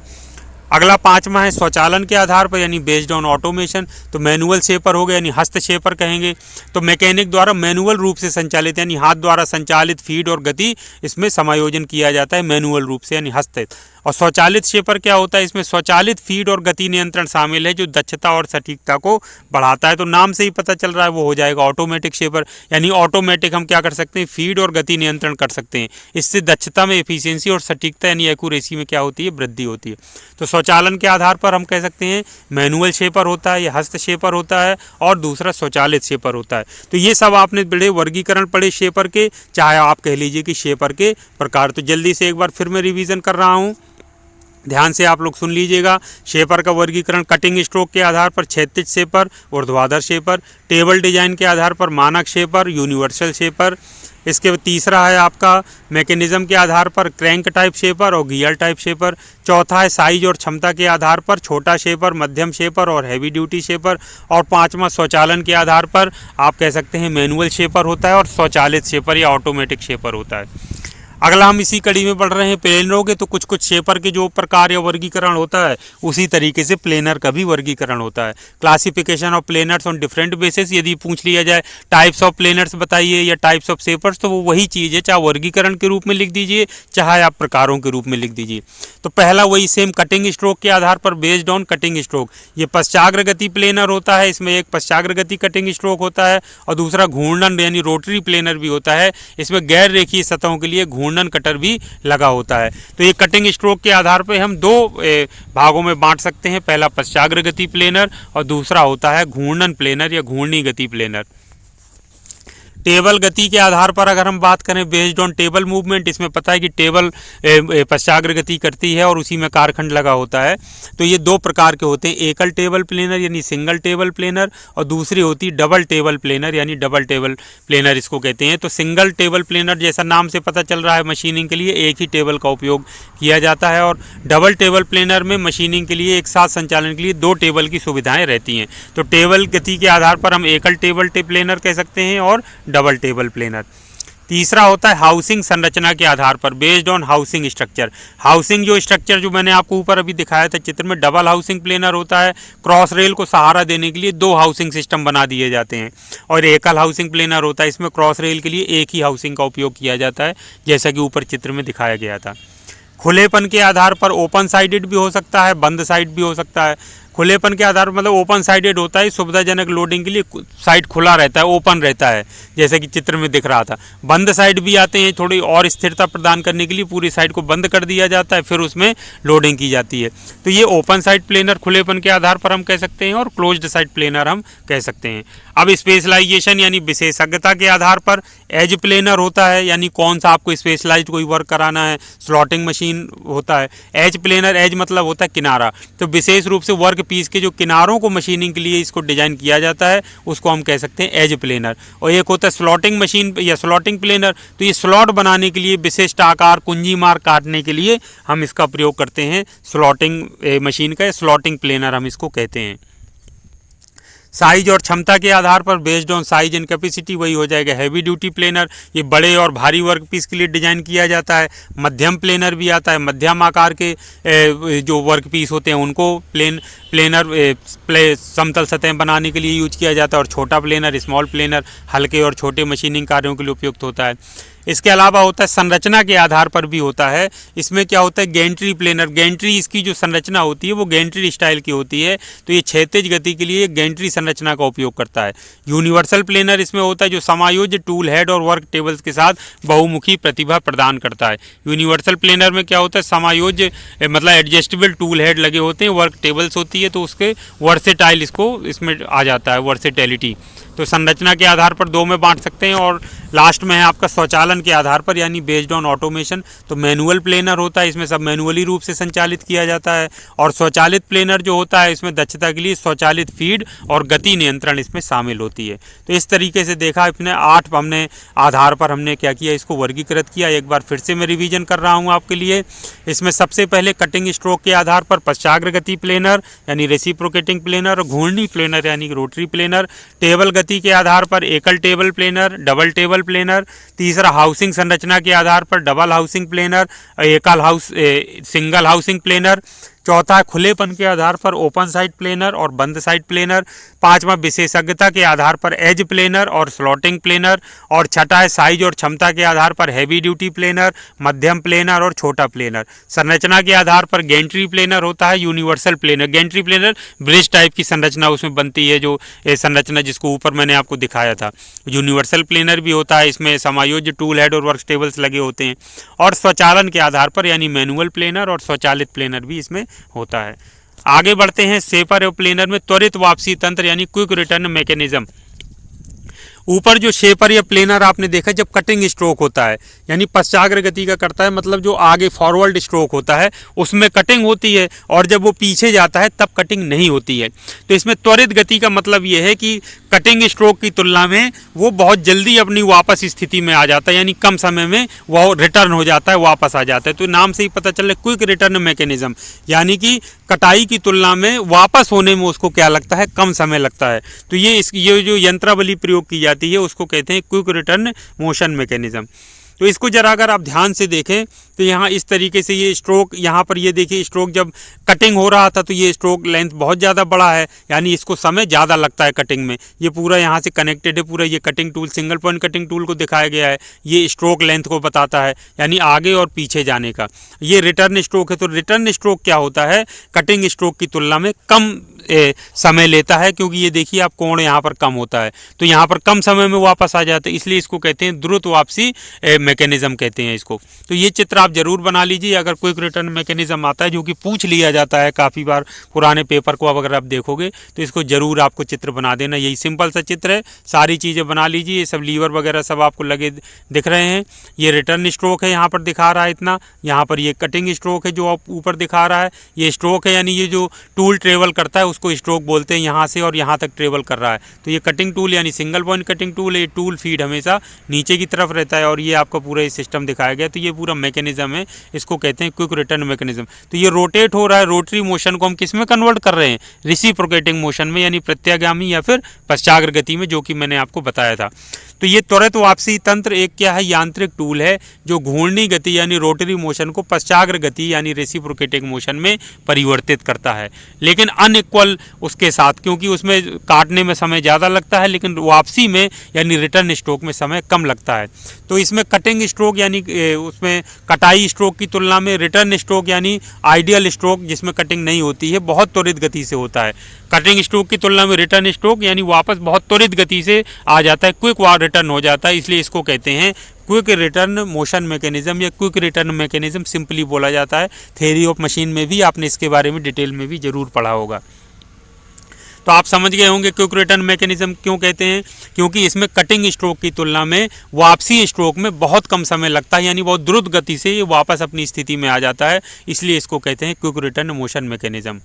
Speaker 1: अगला पांचवा है स्वचालन के आधार पर यानी बेस्ड ऑन ऑटोमेशन। तो मैनुअल शेपर हो गया यानी हस्त शेपर कहेंगे। तो मैकेनिक द्वारा मैनुअल रूप से संचालित यानी हाथ द्वारा संचालित फीड और गति इसमें समायोजन किया जाता है मैनुअल रूप से यानी हस्त। और स्वचालित शेपर क्या होता है, इसमें स्वचालित फीड और गति नियंत्रण शामिल है, जो दक्षता और सटीकता को बढ़ाता है। तो नाम से ही पता चल रहा है वो हो जाएगा ऑटोमेटिक शेपर, यानी ऑटोमेटिक हम क्या कर सकते हैं, फीड और गति नियंत्रण कर सकते हैं। इससे दक्षता में एफिशिएंसी और सटीकता यानी एक्यूरेसी में क्या होती है, वृद्धि होती है। तो स्वचालन के आधार पर हम कह सकते हैं मैनुअल शेपर होता है या हस्त शेपर होता है, और दूसरा स्वचालित शेपर होता है। तो ये सब आपने बड़े वर्गीकरण पढ़े शेपर के, चाहे आप कह लीजिए कि शेपर के प्रकार। तो जल्दी से एक बार फिर मैं रिवीजन कर रहा हूँ, ध्यान से आप लोग सुन लीजिएगा। शेपर का वर्गीकरण कटिंग स्ट्रोक के आधार पर क्षैतिज शेपर, ऊर्ध्वाधर शेपर, टेबल डिजाइन के आधार पर मानक शेपर, यूनिवर्सल शेपर। इसके तीसरा है आपका मैकेनिज्म के आधार पर क्रैंक टाइप शेपर और गियर टाइप शेपर। चौथा है साइज और क्षमता के आधार पर छोटा शेपर, मध्यम शेपर और हैवी ड्यूटी शेपर। और पांचवा स्वचालन के आधार पर आप कह सकते हैं मैनुअल शेपर होता है और स्वचालित शेपर या ऑटोमेटिक शेपर होता है। अगला हम इसी कड़ी में बढ़ रहे हैं प्लेनरों के। तो कुछ कुछ शेपर के जो प्रकार या वर्गीकरण होता है, उसी तरीके से प्लेनर का भी वर्गीकरण होता है। Classification of planners on different basis. यदि पूछ लिया जाए टाइप्स ऑफ प्लेनर्स बताइए या टाइप्स ऑफ शेपर्स, तो वो वही चीज़ है, चाहे वर्गीकरण के रूप में लिख दीजिए चाहे आप प्रकारों के रूप में लिख दीजिए। तो पहला वही सेम कटिंग स्ट्रोक के आधार पर बेस्ड ऑन कटिंग स्ट्रोक। ये पश्चाग्र गति प्लेनर होता है, इसमें एक पश्चाग्र गति कटिंग स्ट्रोक होता है और दूसरा घूर्णन यानी रोटरी प्लेनर भी होता है। इसमें गैर रेखीय सतहों के लिए घूर्णन घूर्णन कटर भी लगा होता है। तो ये कटिंग स्ट्रोक के आधार पर हम दो भागों में बांट सकते हैं, पहला पश्चाग्र गति प्लेनर और दूसरा होता है घूर्णन प्लेनर या घूर्णी गति प्लेनर। टेबल गति के आधार पर अगर हम बात करें बेस्ड ऑन टेबल मूवमेंट, इसमें पता है कि टेबल पश्चाग्र गति करती है और उसी में कारखंड लगा होता है। तो ये दो प्रकार के होते हैं, एकल टेबल प्लेनर यानी सिंगल टेबल प्लेनर और दूसरी होती डबल टेबल प्लेनर यानी डबल टेबल प्लेनर इसको कहते हैं। तो सिंगल टेबल प्लेनर जैसा नाम से पता चल रहा है मशीनिंग के लिए एक ही टेबल का उपयोग किया जाता है और डबल टेबल प्लेनर में मशीनिंग के लिए एक साथ संचालन के लिए दो टेबल की सुविधाएं रहती हैं। तो टेबल गति के आधार पर हम एकल टेबल प्लेनर कह सकते हैं और डबल टेबल प्लेनर। तीसरा होता है हाउसिंग संरचना के आधार पर based on housing structure. Housing जो स्ट्रक्चर जो मैंने आपको ऊपर अभी दिखाया था चित्र में, डबल हाउसिंग प्लेनर होता है। क्रॉस रेल को सहारा देने के लिए दो हाउसिंग सिस्टम बना दिए जाते हैं। और एकल हाउसिंग प्लेनर होता है, इसमें क्रॉस रेल के लिए एक ही हाउसिंग का उपयोग किया जाता है, जैसा कि ऊपर चित्र में दिखाया गया था। खुलेपन के आधार पर ओपन साइडेड भी हो सकता है, बंद साइड भी हो सकता है। खुलेपन के आधार पर मतलब ओपन साइडेड होता है, सुविधाजनक लोडिंग के लिए साइड खुला रहता है, ओपन रहता है, जैसे कि चित्र में दिख रहा था। बंद साइड भी आते हैं, थोड़ी और स्थिरता प्रदान करने के लिए पूरी साइड को बंद कर दिया जाता है, फिर उसमें लोडिंग की जाती है। तो ये ओपन साइड प्लेनर खुलेपन के आधार पर हम कह सकते हैं और क्लोज्ड साइड प्लेनर हम कह सकते हैं। अब स्पेशलाइजेशन यानी विशेषज्ञता के आधार पर एज प्लेनर होता है, यानी कौन सा आपको स्पेशलाइज्ड कोई वर्क कराना है, स्लॉटिंग मशीन होता है। एज प्लेनर, एज मतलब होता है किनारा, तो विशेष रूप से वर्क पीस के जो किनारों को मशीनिंग के लिए इसको डिजाइन किया जाता है उसको हम कह सकते हैं एज प्लेनर। और एक होता है स्लॉटिंग मशीन या स्लॉटिंग प्लेनर, तो ये स्लॉट बनाने के लिए विशिष्ट आकार कुंजी मार्ग काटने के लिए हम इसका प्रयोग करते हैं, स्लॉटिंग मशीन का या स्लॉटिंग प्लेनर हम इसको कहते हैं। साइज और क्षमता के आधार पर based on size and capacity वही हो जाएगा हैवी ड्यूटी प्लेनर, ये बड़े और भारी वर्क पीस के लिए डिजाइन किया जाता है। मध्यम प्लेनर भी आता है, मध्यम आकार के जो वर्क पीस होते हैं उनको प्लेनर समतल सतह बनाने के लिए यूज किया जाता है। और छोटा प्लेनर, स्मॉल प्लेनर, हल्के और छोटे मशीनिंग कार्यों के लिए उपयुक्त होता है। इसके अलावा होता है संरचना के आधार पर भी होता है। इसमें क्या होता है गैंट्री प्लेनर, गैंट्री इसकी जो संरचना होती है वो गैंट्री स्टाइल की होती है, तो ये क्षैतिज गति के लिए गैंट्री संरचना का उपयोग करता है। यूनिवर्सल प्लेनर इसमें होता है जो समायोज्य टूल हेड और वर्क टेबल्स के साथ बहुमुखी प्रतिभा प्रदान करता है। यूनिवर्सल प्लेनर में क्या होता है समायोज्य मतलब एडजस्टेबल टूल हेड लगे होते हैं, वर्क टेबल्स होती है, तो उसके वर्सेटाइल इसको इसमें आ जाता है, वर्सेटैलिटी। तो संरचना के आधार पर दो में बांट सकते हैं। और लास्ट में है आपका स्वचालन के आधार पर यानी बेस्ड ऑन ऑटोमेशन, तो मैनुअल प्लेनर होता है, इसमें सब मैनुअली रूप से संचालित किया जाता है। और स्वचालित प्लेनर जो होता है इसमें दक्षता के लिए स्वचालित फीड और गति नियंत्रण इसमें शामिल होती है। तो इस तरीके से देखा इसने 8 हमने आधार पर हमने क्या किया, इसको वर्गीकृत किया। एक बार फिर से मैं रिवीजन कर रहा हूँ आपके लिए। इसमें सबसे पहले कटिंग स्ट्रोक के आधार पर पश्चाग्र गति प्लेनर यानी रेसिप्रोकेटिंग प्लेनर, घूर्णी प्लेनर यानी रोटरी प्लेनर, टेबल गति के आधार पर एकल table planar, double table planar, तीसरा हाउसिंग संरचना के आधार पर double housing planar, single housing planar, चौथा खुलेपन के आधार पर ओपन साइड प्लेनर और बंद साइड प्लेनर, पांचवा विशेषज्ञता के आधार पर एज प्लेनर और स्लॉटिंग प्लेनर, और छठा है साइज और क्षमता के आधार पर हैवी ड्यूटी प्लेनर, मध्यम प्लेनर और छोटा प्लेनर। संरचना के आधार पर गैंट्री प्लेनर होता है, universal planar, Gentry planar bridge type की संरचना उसमें बनती है, जो संरचना जिसको ऊपर मैंने आपको दिखाया था। यूनिवर्सल प्लेनर भी होता है, इसमें समायोज्य टूल हेड और वर्क टेबल्स लगे होते हैं। और स्वचालन के आधार पर यानी मैनुअल प्लेनर और स्वचालित प्लेनर भी इसमें होता है। आगे बढ़ते हैं शेपर और प्लेनर में त्वरित वापसी तंत्र यानी क्विक रिटर्न मैकेनिज्म। ऊपर जो शेपर या प्लेनर आपने देखा जब कटिंग स्ट्रोक होता है यानी पश्चाग्र गति का करता है, मतलब जो आगे फॉरवर्ड स्ट्रोक होता है उसमें कटिंग होती है, और जब वो पीछे जाता है तब कटिंग नहीं होती है। तो इसमें त्वरित गति का मतलब ये है कि कटिंग स्ट्रोक की तुलना में वो बहुत जल्दी अपनी वापस स्थिति में आ जाता है, यानी कम समय में वो रिटर्न हो जाता है, वापस आ जाता है। तो नाम से ही पता चल रहा है क्विक रिटर्न मैकेनिज्म, यानी कि कटाई की तुलना में वापस होने में उसको क्या लगता है, कम समय लगता है। तो ये जो यंत्रावली प्रयोग की जाती है उसको कहते हैं क्विक रिटर्न मोशन मैकेनिज्म। तो इसको जरा अगर आप ध्यान से देखें तो यहाँ इस तरीके से ये स्ट्रोक, यहाँ पर ये देखिए स्ट्रोक जब कटिंग हो रहा था तो ये स्ट्रोक लेंथ बहुत ज़्यादा बड़ा है, यानी इसको समय ज़्यादा लगता है कटिंग में। ये पूरा यहाँ से कनेक्टेड है, पूरा ये cutting tool single point cutting tool को दिखाया गया है, ये स्ट्रोक लेंथ को बताता है, यानी आगे और पीछे जाने का। ये रिटर्न स्ट्रोक है। तो रिटर्न स्ट्रोक क्या होता है, कटिंग स्ट्रोक की तुलना में कम समय लेता है, क्योंकि ये देखिए आप कोण यहाँ पर कम होता है, तो यहाँ पर कम समय में वापस आ जाता है, इसलिए इसको कहते हैं द्रुत वापसी मैकेनिज्म कहते हैं इसको। तो ये चित्र आप जरूर बना लीजिए। अगर क्विक रिटर्न मैकेनिज्म आता है, जो कि पूछ लिया जाता है काफ़ी बार पुराने पेपर को, अब अगर आप देखोगे तो इसको जरूर आपको चित्र बना देना। यही सिंपल सा चित्र है, सारी चीज़ें बना लीजिए। ये सब लीवर वगैरह सब आपको लगे दिख रहे हैं। ये रिटर्न स्ट्रोक है, यहाँ पर दिखा रहा है इतना। यहाँ पर ये कटिंग स्ट्रोक है जो आप ऊपर दिखा रहा है। ये स्ट्रोक है, यानी ये जो टूल ट्रेवल करता है उसको स्ट्रोक बोलते हैं। यहाँ से और यहाँ तक ट्रेवल कर रहा है, तो ये कटिंग टूल यानी सिंगल पॉइंट कटिंग टूल है। ये टूल फीड हमेशा नीचे की तरफ रहता है, और ये आपका पूरा ये सिस्टम दिखाया गया। तो ये पूरा मैकेनिज्म है, इसको कहते हैं क्विक रिटर्न मैकेनिज्म। तो ये रोटेट हो रहा है, रोटरी मोशन को हम किस में कन्वर्ट कर रहे हैं, रेसिप्रोकेटिंग मोशन में, यानी प्रत्यागामी या फिर पश्चाग्र गति में, जो कि मैंने आपको बताया था। तो ये त्वरित वापसी तंत्र एक क्या है, यांत्रिक टूल है जो घूर्णी गति यानी रोटरी मोशन को पश्चाग्र गति यानी रेसिप्रोकेटिंग मोशन में परिवर्तित करता है, लेकिन अनइक्वल उसके साथ, क्योंकि उसमें काटने में समय ज़्यादा लगता है लेकिन वापसी में यानी रिटर्न स्ट्रोक में समय कम लगता है। तो इसमें कटिंग स्ट्रोक यानी उसमें कटाई स्ट्रोक की तुलना में रिटर्न स्ट्रोक यानी आइडियल स्ट्रोक जिसमें कटिंग नहीं होती है, बहुत त्वरित गति से होता है। कटिंग स्ट्रोक की तुलना में रिटर्न स्ट्रोक यानी वापस बहुत त्वरित गति से आ जाता है, क्विक रिटर्न हो जाता है, इसलिए इसको कहते हैं क्विक रिटर्न मोशन मैकेनिज्म या क्विक रिटर्न मैकेनिज्म सिंपली बोला जाता है। थ्योरी ऑफ मशीन में भी आपने इसके बारे में डिटेल में भी जरूर पढ़ा होगा। तो आप समझ गए होंगे क्विक रिटर्न मैकेनिज्म क्यों कहते हैं, क्योंकि इसमें कटिंग स्ट्रोक की तुलना में वापसी स्ट्रोक में बहुत कम समय लगता है, यानी बहुत द्रुत गति से ये वापस अपनी स्थिति में आ जाता है, इसलिए इसको कहते हैं क्विक रिटर्न मोशन मैकेनिज्म।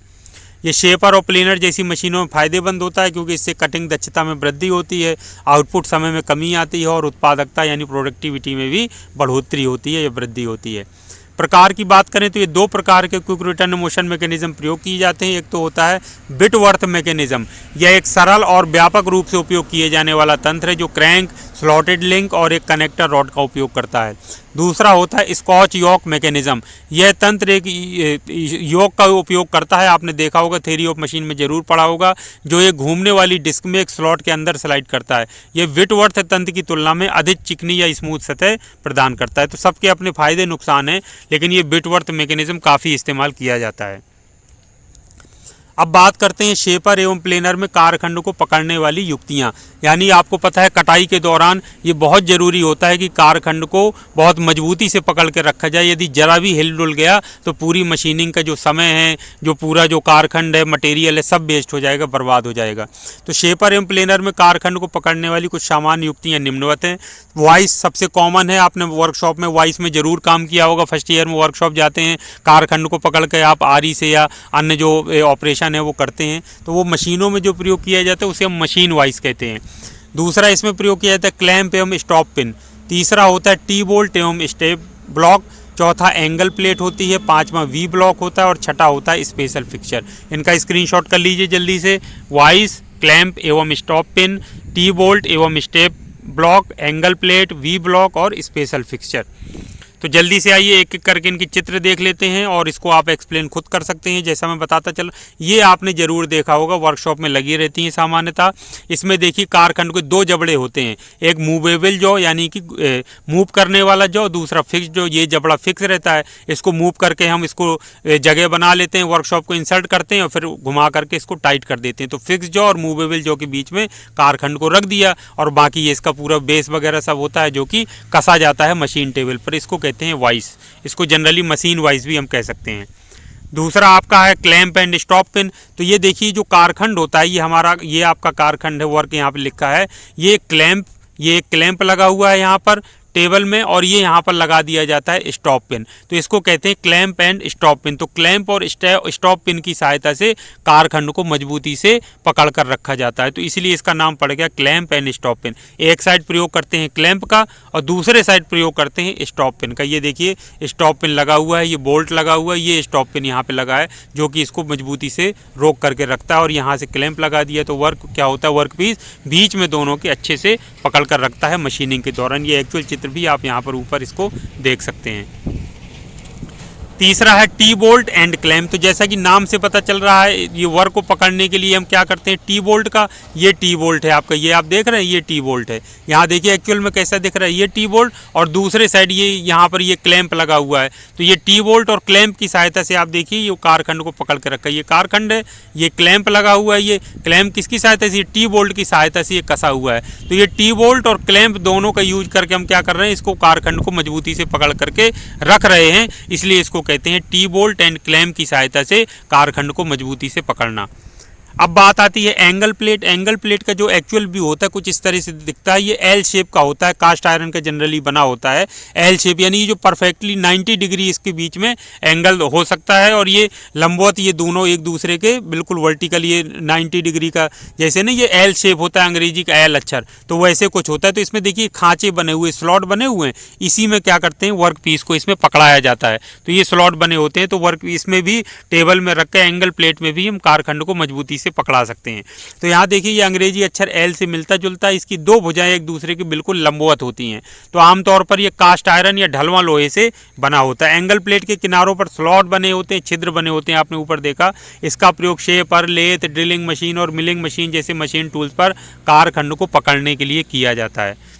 Speaker 1: ये शेपर और प्लेनर जैसी मशीनों में फ़ायदेमंद होता है, क्योंकि इससे कटिंग दक्षता में वृद्धि होती है, आउटपुट समय में कमी आती है और उत्पादकता यानी प्रोडक्टिविटी में भी बढ़ोतरी होती है या वृद्धि होती है। प्रकार की बात करें तो ये दो प्रकार के क्विक रिटर्न मोशन मैकेनिज्म प्रयोग किए जाते हैं। एक तो होता है बिटवर्थ मैकेनिज्म, यह एक सरल और व्यापक रूप से उपयोग किए जाने वाला तंत्र है जो क्रैंक, स्लॉटेड लिंक और एक कनेक्टर रॉड का उपयोग करता है। दूसरा होता है स्कॉच योक मैकेनिज्म, यह तंत्र एक योक का उपयोग करता है, आपने देखा होगा थ्योरी ऑफ मशीन में जरूर पढ़ा होगा, जो एक घूमने वाली डिस्क में एक स्लॉट के अंदर स्लाइड करता है। यह विटवर्थ तंत्र की तुलना में अधिक चिकनी या स्मूथ सतह प्रदान करता है। तो सबके अपने फायदे नुकसान हैं, लेकिन ये बिटवर्थ मैकेनिज्म काफ़ी इस्तेमाल किया जाता है। अब बात करते हैं शेपर एवं प्लेनर में कारखंड को पकड़ने वाली युक्तियां, यानी आपको पता है कटाई के दौरान ये बहुत ज़रूरी होता है कि कारखंड को बहुत मजबूती से पकड़ के रखा जाए। यदि जरा भी हिल डुल गया तो पूरी मशीनिंग का जो समय है, जो पूरा जो कारखंड है, मटेरियल है, सब वेस्ट हो जाएगा, बर्बाद हो जाएगा। तो शेपर एवं प्लेनर में कारखंड को पकड़ने वाली कुछ सामान्य युक्तियाँ निम्नवत हैं। वाइस सबसे कॉमन है, आपने वर्कशॉप में वाइस में ज़रूर काम किया होगा, फर्स्ट ईयर में वर्कशॉप जाते हैं, कारखंड को पकड़ के आप आरी से या अन्य जो ऑपरेशन है वो करते हैं, तो वो मशीनों में जो प्रयोग किया जाता है उसे हम मशीन वाइस कहते हैं। दूसरा इसमें प्रयोग किया जाता है क्लैंप एवं स्टॉप पिन। तीसरा होता है टी बोल्ट एवं स्टेप ब्लॉक। चौथा एंगल प्लेट होती है। पांचवा वी ब्लॉक होता है और छठा होता है स्पेशल फिक्सचर। इनका स्क्रीनशॉट कर लीजिए जल्दी से। वाइस, क्लैंप एवं स्टॉप पिन, टी बोल्ट एवं step block, angle plate, V block और स्पेशल फिक्सचर। तो जल्दी से आइए एक एक करके इनकी चित्र देख लेते हैं और इसको आप एक्सप्लेन खुद कर सकते हैं, जैसा मैं बताता चल। ये आपने ज़रूर देखा होगा, वर्कशॉप में लगी रहती हैं सामान्यतः। इसमें देखिए कारखंड के दो जबड़े होते हैं, एक मूवेबल जॉ यानी कि मूव करने वाला जॉ, दूसरा फिक्स जॉ। ये जबड़ा फिक्स रहता है, इसको मूव करके हम इसको जगह बना लेते हैं, वर्कशॉप को इंसर्ट करते हैं और फिर घुमा करके इसको टाइट कर देते हैं। तो फिक्स जॉ और मूवेबल जॉ के बीच में कारखंड को रख दिया और बाकी ये इसका पूरा बेस वगैरह सब होता है जो कि कसा जाता है मशीन टेबल पर। इसको कहते हैं वाइस, इसको जनरली मशीन वाइस भी हम कह सकते हैं। दूसरा आपका है क्लैंप एंड स्टॉप पिन। तो ये देखिए जो कारखंड होता है, ये हमारा, ये आपका कारखंड है, वर्क यहाँ पे लिखा है, ये क्लैंप लगा हुआ है यहाँ पर टेबल में और ये यहाँ पर लगा दिया जाता है स्टॉप पिन। तो इसको कहते हैं क्लैंप एंड स्टॉप पिन। तो क्लैंप और स्टॉप पिन की सहायता से कारखंड को मजबूती से पकड़ कर रखा जाता है, तो इसलिए इसका नाम पड़ गया क्लैंप एंड स्टॉप पिन। एक साइड प्रयोग करते हैं क्लैंप का और दूसरे साइड प्रयोग करते हैं स्टॉप पिन का। ये देखिए स्टॉप पिन लगा हुआ है, ये बोल्ट लगा हुआ है, ये स्टॉप पिन यहाँ पे लगा है जो कि इसको मजबूती से रोक करके रखता है, और यहाँ से क्लैंप लगा दिया तो वर्क क्या होता है, वर्क पीस बीच में दोनों के अच्छे से पकड़ कर रखता है मशीनिंग के दौरान। ये एक्चुअल भी आप यहाँ पर ऊपर इसको देख सकते हैं। तीसरा है टी बोल्ट एंड क्लैंप। तो जैसा कि नाम से पता चल रहा है, ये वर्क को पकड़ने के लिए हम क्या करते हैं, टी बोल्ट का, ये टी बोल्ट है आपका, ये आप देख रहे हैं, ये टी बोल्ट है। यहाँ देखिए एक्चुअल में कैसा दिख रहा है, ये टी बोल्ट और दूसरे साइड ये यहाँ पर ये क्लैंप लगा हुआ है। तो ये टी बोल्ट और क्लैंप की सहायता से आप देखिए ये कारखंड को पकड़ के रखा है। ये कारखंड है, ये क्लैंप लगा हुआ है। ये क्लैंप किसकी सहायता से, टी बोल्ट की सहायता से ये कसा हुआ है। तो ये टी बोल्ट और क्लैंप दोनों का यूज करके हम क्या कर रहे हैं, इसको कारखंड को मजबूती से पकड़ करके रख रहे हैं, इसलिए इसको कहते हैं टी बोल्ट एंड क्लैंप की सहायता से कारखंड को मजबूती से पकड़ना। अब बात आती है एंगल प्लेट। एंगल प्लेट का जो एक्चुअल व्यू होता है कुछ इस तरह से दिखता है। ये एल शेप का होता है, कास्ट आयरन का जनरली बना होता है एल शेप, यानी ये जो परफेक्टली 90 डिग्री इसके बीच में एंगल हो सकता है, और ये लंबवत, ये दोनों एक दूसरे के बिल्कुल वर्टिकल, ये 90 डिग्री का, जैसे ना ये एल शेप होता है अंग्रेजी का एल अक्षर, तो वैसे कुछ होता है। तो इसमें देखिए खांचे बने हुए, स्लॉट बने हुए हैं, इसी में क्या करते हैं, वर्क पीस को इसमें पकड़ाया जाता है। तो ये स्लॉट बने होते हैं, तो वर्क इसमें भी टेबल में रख के एंगल प्लेट में भी हम कारखंड को मजबूती से पकड़ा सकते हैं। तो यहाँ देखिए ये अंग्रेजी अक्षर एल से मिलता जुलता है, इसकी दो भुजाएं एक दूसरे के बिल्कुल लंबवत होती हैं। तो आमतौर पर ये कास्ट आयरन या ढलवा लोहे से बना होता है। एंगल प्लेट के किनारों पर स्लॉट बने होते हैं, छिद्र बने होते हैं, आपने ऊपर देखा। इसका प्रयोग शेपर, लेथ, ड्रिलिंग मशीन और मिलिंग मशीन जैसे मशीन टूल्स पर कारखंड को पकड़ने के लिए किया जाता है।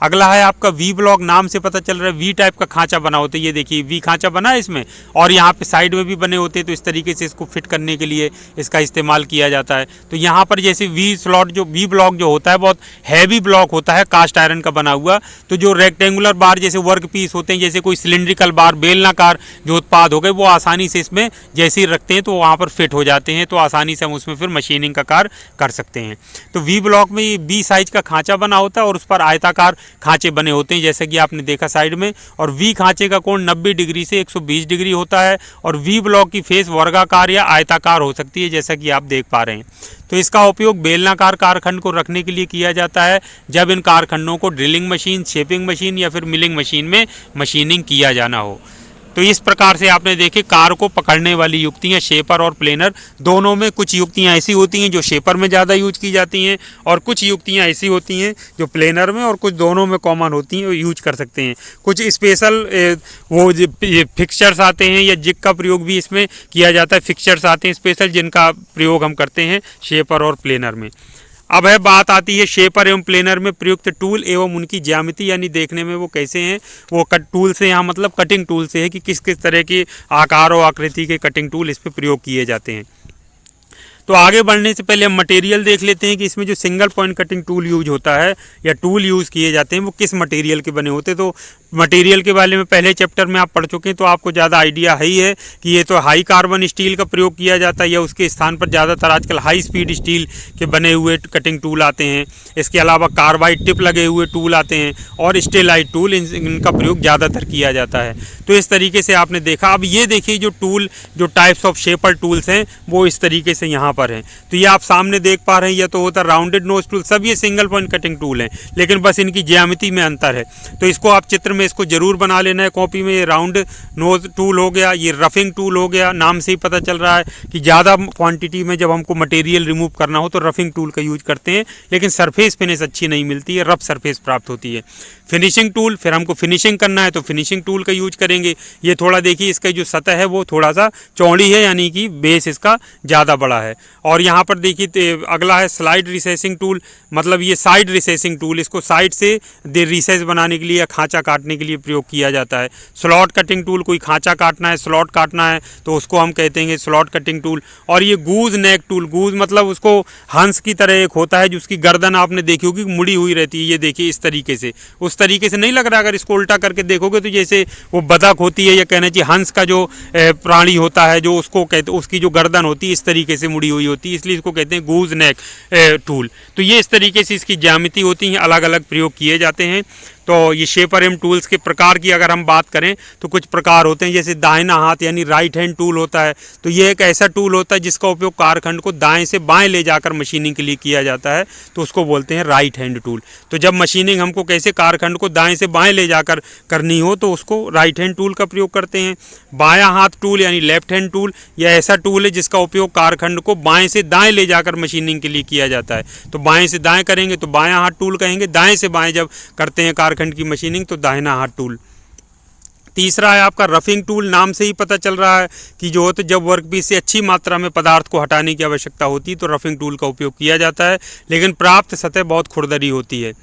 Speaker 1: अगला है आपका वी ब्लॉक। नाम से पता चल रहा है वी टाइप का खांचा बना होता है। ये देखिए वी खांचा बना है इसमें, और यहाँ पे साइड में भी बने होते हैं। तो इस तरीके से इसको फिट करने के लिए इसका इस्तेमाल किया जाता है। तो यहाँ पर जैसे वी स्लॉट, जो वी ब्लॉक जो होता है बहुत हैवी ब्लॉक होता है, कास्ट आयरन का बना हुआ। तो जो रेक्टेंगुलर बार जैसे वर्क पीस होते हैं, जैसे कोई सिलिंड्रिकल बार, बेलनाकार जो उत्पाद हो गए, वो आसानी से इसमें जैसे ही रखते हैं तो वहाँ पर फिट हो जाते हैं। तो आसानी से हम उसमें फिर मशीनिंग का कार्य कर सकते हैं। तो वी ब्लॉक में ये वी साइज का खांचा बना होता है और उस पर आयताकार खांचे बने होते हैं, जैसे कि आपने देखा साइड में। और वी खांचे का कोण 90 डिग्री से 120 डिग्री होता है, और वी ब्लॉक की फेस वर्गाकार या आयताकार हो सकती है, जैसा कि आप देख पा रहे हैं। तो इसका उपयोग बेलनाकार कारखंड को रखने के लिए किया जाता है, जब इन कारखंडों को ड्रिलिंग मशीन, शेपिंग मशीन या फिर मिलिंग मशीन में मशीनिंग किया जाना हो। तो इस प्रकार से आपने देखे कार को पकड़ने वाली युक्तियाँ, शेपर और प्लेनर दोनों में। कुछ युक्तियाँ ऐसी होती हैं जो शेपर में ज़्यादा यूज की जाती हैं, और कुछ युक्तियाँ ऐसी होती हैं जो प्लेनर में और कुछ दोनों में कॉमन होती हैं, वो यूज कर सकते हैं। कुछ स्पेशल वो फिक्सचर्स आते हैं या जिग का प्रयोग भी इसमें किया जाता है। फिक्सचर्स आते हैं स्पेशल, जिनका प्रयोग हम करते हैं शेपर और प्लेनर में। अब है बात आती है शेपर एवं प्लेनर में प्रयुक्त टूल एवं उनकी ज्यामिति, यानी देखने में वो कैसे हैं। वो कट टूल से, यहाँ मतलब कटिंग टूल से है कि किस किस तरह के आकार और आकृति के कटिंग टूल इस पर प्रयोग किए जाते हैं। तो आगे बढ़ने से पहले हम मटेरियल देख लेते हैं कि इसमें जो single point cutting tool use होता है या टूल यूज़ किए जाते हैं वो किस मटेरियल के बने होते हैं। तो मटेरियल के बारे में पहले चैप्टर में आप पढ़ चुके हैं, तो आपको ज़्यादा आइडिया है ही है कि ये तो हाई कार्बन स्टील का प्रयोग किया जाता है, या उसके स्थान पर ज़्यादातर आजकल हाई स्पीड स्टील के बने हुए कटिंग टूल आते हैं। इसके अलावा कार्बाइड टिप लगे हुए टूल आते हैं, और स्टेलाइट टूल, इनका प्रयोग ज़्यादातर किया जाता है। तो इस तरीके से आपने देखा। अब ये देखिए जो टूल, जो टाइप्स ऑफ शेपर टूल्स हैं वो इस तरीके से यहाँ पर हैं। तो ये आप सामने देख पा रहे हैं, या तो होता है राउंडेड नोज टूल, सब ये सिंगल पॉइंट कटिंग टूल हैं, लेकिन बस इनकी ज्यामिति में अंतर है। तो इसको आप चित्र में इसको जरूर बना लेना है कॉपी में। ये राउंड नोज टूल हो गया, ये रफिंग टूल हो गया। नाम से ही पता चल रहा है कि ज़्यादा क्वांटिटी में जब हमको मटेरियल रिमूव करना हो तो रफिंग टूल का यूज करते हैं, लेकिन सरफेस फिनिश अच्छी नहीं मिलती है, रफ सरफेस प्राप्त होती है। फिनिशिंग टूल, फिर हमको फिनिशिंग करना है तो फिनिशिंग टूल का यूज करेंगे। ये थोड़ा देखिए इसका जो सतह है वो थोड़ा सा चौड़ी है, यानी कि बेस इसका ज़्यादा बड़ा है। और यहाँ पर देखिए अगला है स्लाइड रिसेसिंग टूल, मतलब ये साइड रिसेसिंग टूल, इसको साइड से रिसेस बनाने के लिए या खांचा काटने के लिए प्रयोग किया जाता है। स्लॉट कटिंग टूल, कोई खांचा काटना है, स्लॉट काटना है तो उसको हम कहते हैं स्लॉट कटिंग टूल। और ये गूज नेक टूल, गूज मतलब उसको हंस की तरह एक होता है जिसकी गर्दन आपने देखी होगी मुड़ी हुई रहती है। ये देखिए इस तरीके से, उस तरीके से नहीं लग रहा, अगर इसको उल्टा करके देखोगे तो जैसे वो बतख होती है, या कहना चाहिए हंस का जो प्राणी होता है, जो उसको कहते, उसकी जो गर्दन होती है इस तरीके से मुड़ी हुई होती है, इसलिए इसको कहते हैं गूज नेक टूल। तो ये इस तरीके से इसकी ज्यामिति होती है, अलग अलग प्रयोग किए जाते हैं। तो ये शेपर एम टूल्स के प्रकार की अगर हम बात करें तो कुछ प्रकार होते हैं, जैसे दाहिना हाथ यानी राइट हैंड टूल होता है। तो ये एक ऐसा टूल होता है जिसका उपयोग कारखंड को दाएं से बाएं ले जाकर मशीनिंग के लिए किया जाता है, तो उसको बोलते हैं राइट हैंड टूल। तो जब मशीनिंग हमको कैसे कारखंड को दाएं से बाएं ले जाकर करनी हो तो उसको राइट हैंड टूल का प्रयोग करते हैं। बायां हाथ टूल यानी लेफ्ट हैंड टूल, यह ऐसा टूल है जिसका उपयोग कारखंड को बाएं से दाएं ले जाकर मशीनिंग के लिए किया जाता है। तो बाएं से दाएं करेंगे तो बायां हाथ टूल कहेंगे, दाएं से बाएं जब करते हैं कारखंड की मशीनिंग तो दाहिना हाथ टूल। तीसरा है आपका रफिंग टूल। नाम से ही पता चल रहा है कि जो होता है जब वर्कपीस से अच्छी मात्रा में पदार्थ को हटाने की आवश्यकता होती है तो रफिंग टूल का उपयोग किया जाता है, लेकिन प्राप्त सतह बहुत खुरदरी होती है।